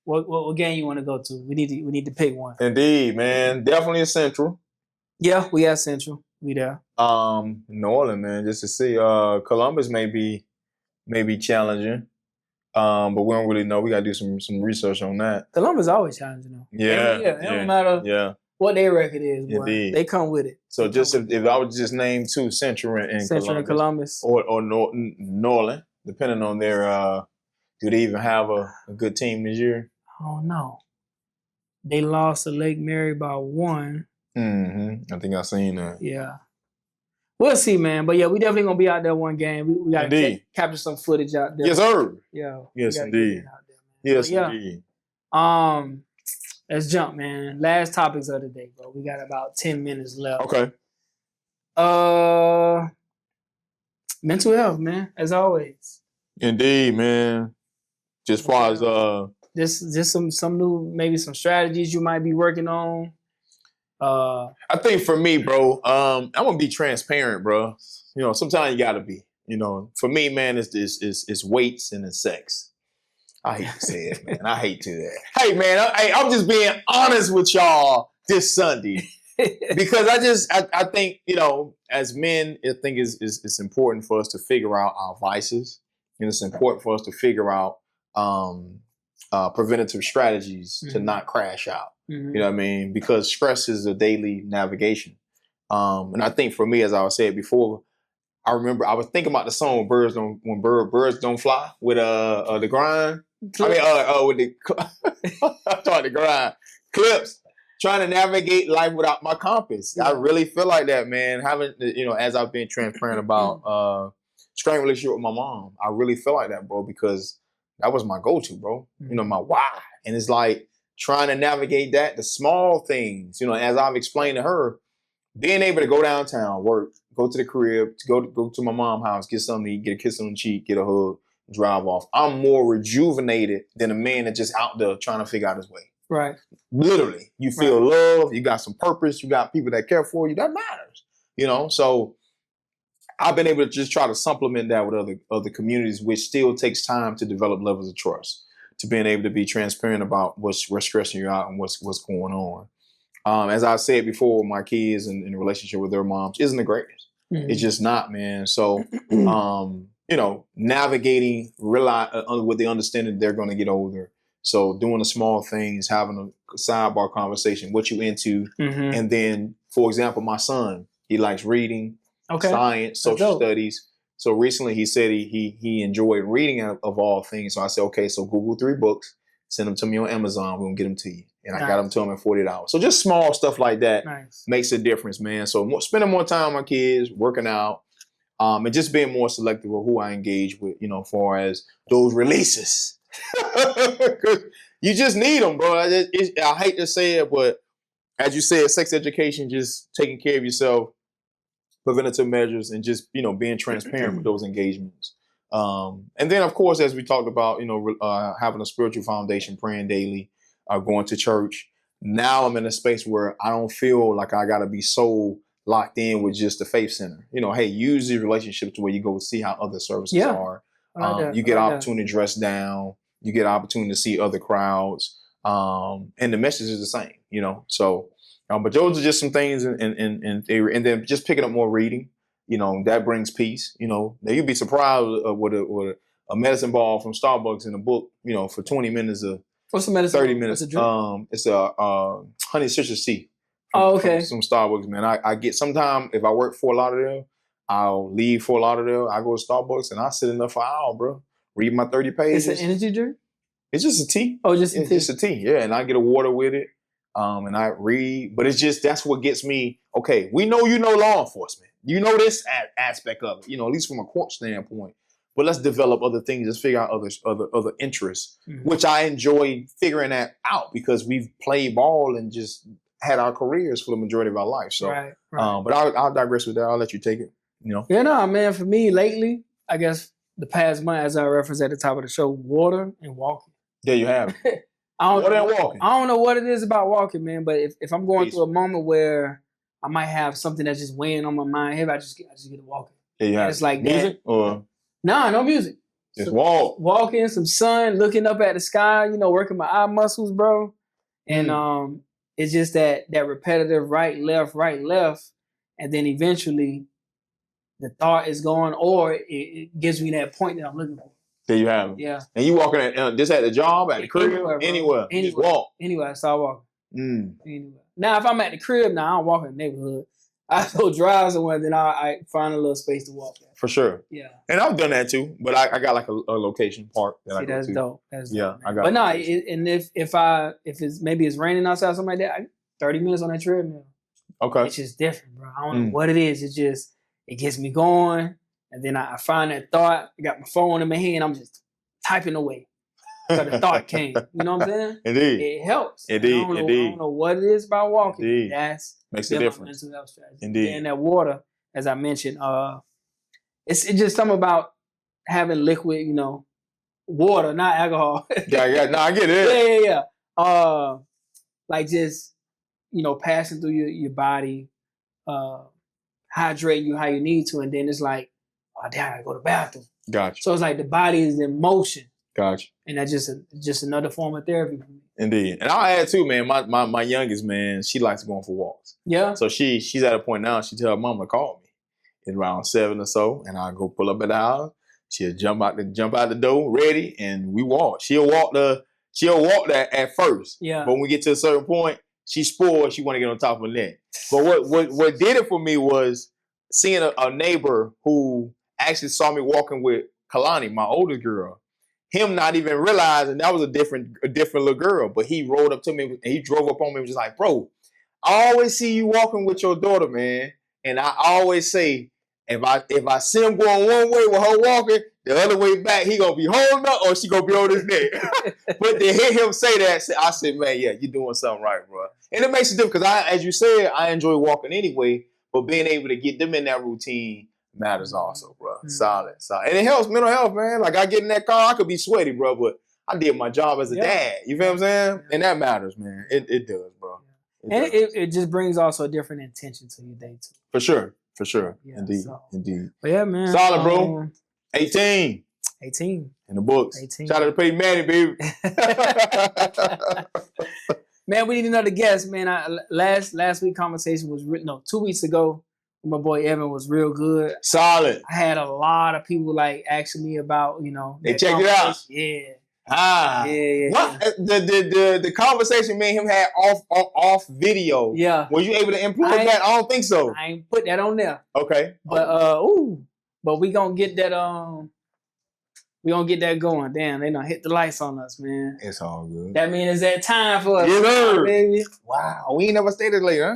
What game you want to go to? We need to pick one. Indeed, man. Definitely a Central. Yeah, we have Central. We there. New Orleans, man, just to see. Columbus may be challenging. But we don't really know. We gotta do some research on that. Columbus always challenging though. Yeah. It don't matter what their record is, boy. Indeed. They come with it. So if I would just name two, Central and Columbus. Or New Orleans, depending on their do they even have a good team this year? Oh no. They lost to Lake Mary by 1. Mm-hmm. I think I've seen that. Yeah. We'll see, man. But yeah, we definitely gonna be out there one game. We gotta capture some footage out there. Yes, sir. Yeah. Yes, indeed. Yes, indeed. Let's jump, man. Last topics of the day, bro. We got about 10 minutes left. Okay. Mental health, man, as always. Indeed, man. Just far as just some new, maybe some strategies you might be working on. I think for me, bro, I'm gonna be transparent, bro. You know, sometimes you gotta be. You know, for me, man, it's weights and it's sex. I hate to say it, man. I hate to that. Hey, man, I'm just being honest with y'all this Sunday because I think, you know, as men, I think it's important for us to figure out our vices, and it's important for us to figure out preventative strategies to not crash out. Mm-hmm. You know what I mean? Because stress is a daily navigation. And I think for me, as I said before, I remember I was thinking about the song Birds Don't Fly with the grind. I mean with the I'm talking the grind. Clips. Trying to navigate life without my compass. Yeah. I really feel like that, man. Having, you know, as I've been transparent about strained relationship with my mom, I really feel like that, bro, because that was my go-to, bro. Mm-hmm. You know, my why. And it's like trying to navigate that, the small things, you know, as I've explained to her, being able to go downtown, work, go to the crib, go to my mom's house, get something to eat, get a kiss on the cheek, get a hug, drive off. I'm more rejuvenated than a man that's just out there trying to figure out his way. Right. Literally. You feel love, you got some purpose, you got people that care for you. That matters. You know, so I've been able to just try to supplement that with other communities, which still takes time to develop levels of trust, to being able to be transparent about what's stressing you out and what's going on. As I said before, my kids and the relationship with their moms isn't the greatest. Mm-hmm. It's just not, man. So, you know, navigating, with the understanding they're going to get older. So doing the small things, having a sidebar conversation, what you into. Mm-hmm. And then, for example, my son, he likes reading, science, social studies. So recently he said he enjoyed reading of all things. So I said, okay, so Google 3 books, send them to me on Amazon. We're going to get them to you. And I got them to him in 48 hours. So just small stuff like that makes a difference, man. So spending more time with my kids, working out, and just being more selective of who I engage with, you know, as far as those releases. You just need them, bro. I hate to say it, but as you said, sex education, just taking care of yourself, preventative measures, and just, you know, being transparent with those engagements. And then, of course, as we talked about, you know, having a spiritual foundation, praying daily, going to church. Now I'm in a space where I don't feel like I got to be so locked in with just the faith center. You know, hey, use these relationships to where you go see how other services are. You get opportunity to dress down. You get opportunity to see other crowds. And the message is the same, you know. So, but those are just some things, and then just picking up more reading, you know, that brings peace. You know, now you'd be surprised with a medicine ball from Starbucks in a book, you know, for 20 minutes of what's the medicine? 30 minutes. It's a honey citrus tea. From Starbucks, man. I get sometime if I work Fort Lauderdale, I'll leave Fort Lauderdale. I go to Starbucks and I sit in there for an hour, bro. Read my 30 pages. It's an energy drink? It's just a tea. Oh, just a tea. Just a tea, yeah. And I get a water with it. And I read. But it's just, that's what gets me, okay, we know you know law enforcement. You know this aspect of it, you know, at least from a court standpoint. But let's develop other things. Let's figure out other interests, which I enjoy figuring that out because we've played ball and just had our careers for the majority of our life. So, but I'll digress with that. I'll let you take it. You know? Yeah, no, man. For me, lately, I guess the past month, as I referenced at the top of the show, water and walking. There you have it. More than walking. I don't know what it is about walking, man. But if I'm going through a moment where I might have something that's just weighing on my mind, hey, I just get to walking. Yeah, it's like music that. or no music. Just walking, some sun, looking up at the sky. Working my eye muscles, bro. And it's just that repetitive right, left, and then eventually the thought is gone, or it gives me that point that I'm looking for. There you have it. Yeah. And you walking at just at the job, at the crib, anywhere. You just walk. Anywhere, I start walking. Anywhere. Now, if I'm at the crib, I don't walk in the neighborhood. I go drive somewhere, then I find a little space to walk at. For sure. Yeah. And I've done that too, but I got like a location park that I go that's to. Dope. That's dope. Yeah, Man. I got. But no, and if it's maybe it's raining outside, something like that, 30 minutes on that treadmill. Okay. It's just different, bro. I don't know what it is. It gets me going, and then I find that thought. I got my phone in my hand. I'm just typing away. So the thought came. You know what I'm saying? Indeed. It helps. Indeed. I don't know what it is about walking. Indeed. That's makes a difference. Mental health strategy. Indeed. And that water, as I mentioned, it's just something about having liquid, water, not alcohol. yeah. No, I get it. Yeah. Like just, passing through your body, hydrate you how you need to, and then it's like, oh damn, I gotta go to the bathroom. Gotcha. So it's like the body is in motion. Gotcha. And that's just another form of therapy for me. Indeed. And I'll add too, man, my youngest, man, she likes going for walks. Yeah. So she's at a point now, she tell her mama to call me at around 7 or so, and I'll go pull up at the house. She'll jump out the door, ready, and we walk. She'll walk that at first. Yeah. But when we get to a certain point, she's spoiled, she wanna get on top of the net. But what did it for me was seeing a neighbor who actually saw me walking with Kalani, my oldest girl. Him not even realizing that was a different little girl, but he rolled up to me and he drove up on me and was just like, bro, I always see you walking with your daughter, man. And I always say, if I see him going one way with her walking, the other way back, he gonna be holding up or she gonna be on his neck. But to hear him say that, I said, man, yeah, you're doing something right, bro. And it makes a difference because as you said, I enjoy walking anyway, but being able to get them in that routine matters also, bro. Solid. And it helps mental health, man. Like I get in that car, I could be sweaty, bro, but I did my job as a dad. You feel what I'm saying? And that matters, man. It does, bro. It just brings also a different intention to your day too. For sure. Yeah, Indeed. But yeah, man. Solid, bro. 18. 18. In the books. 18. Shout out to Peyton Manning, baby. Man, we need another guest, man. Last week conversation was 2 weeks ago. My boy Evan was real good. Solid. I had a lot of people asking me about, They checked it out. Yeah. Yeah. What the conversation me and him had off video. Yeah. Were you able to implement that? I don't think so. I ain't put that on there. Okay. But we gonna get that going. Damn, they done hit the lights on us, man. It's all good. That means it's that time for us. Yes, sir. Baby. Wow. We ain't never stayed this late, huh?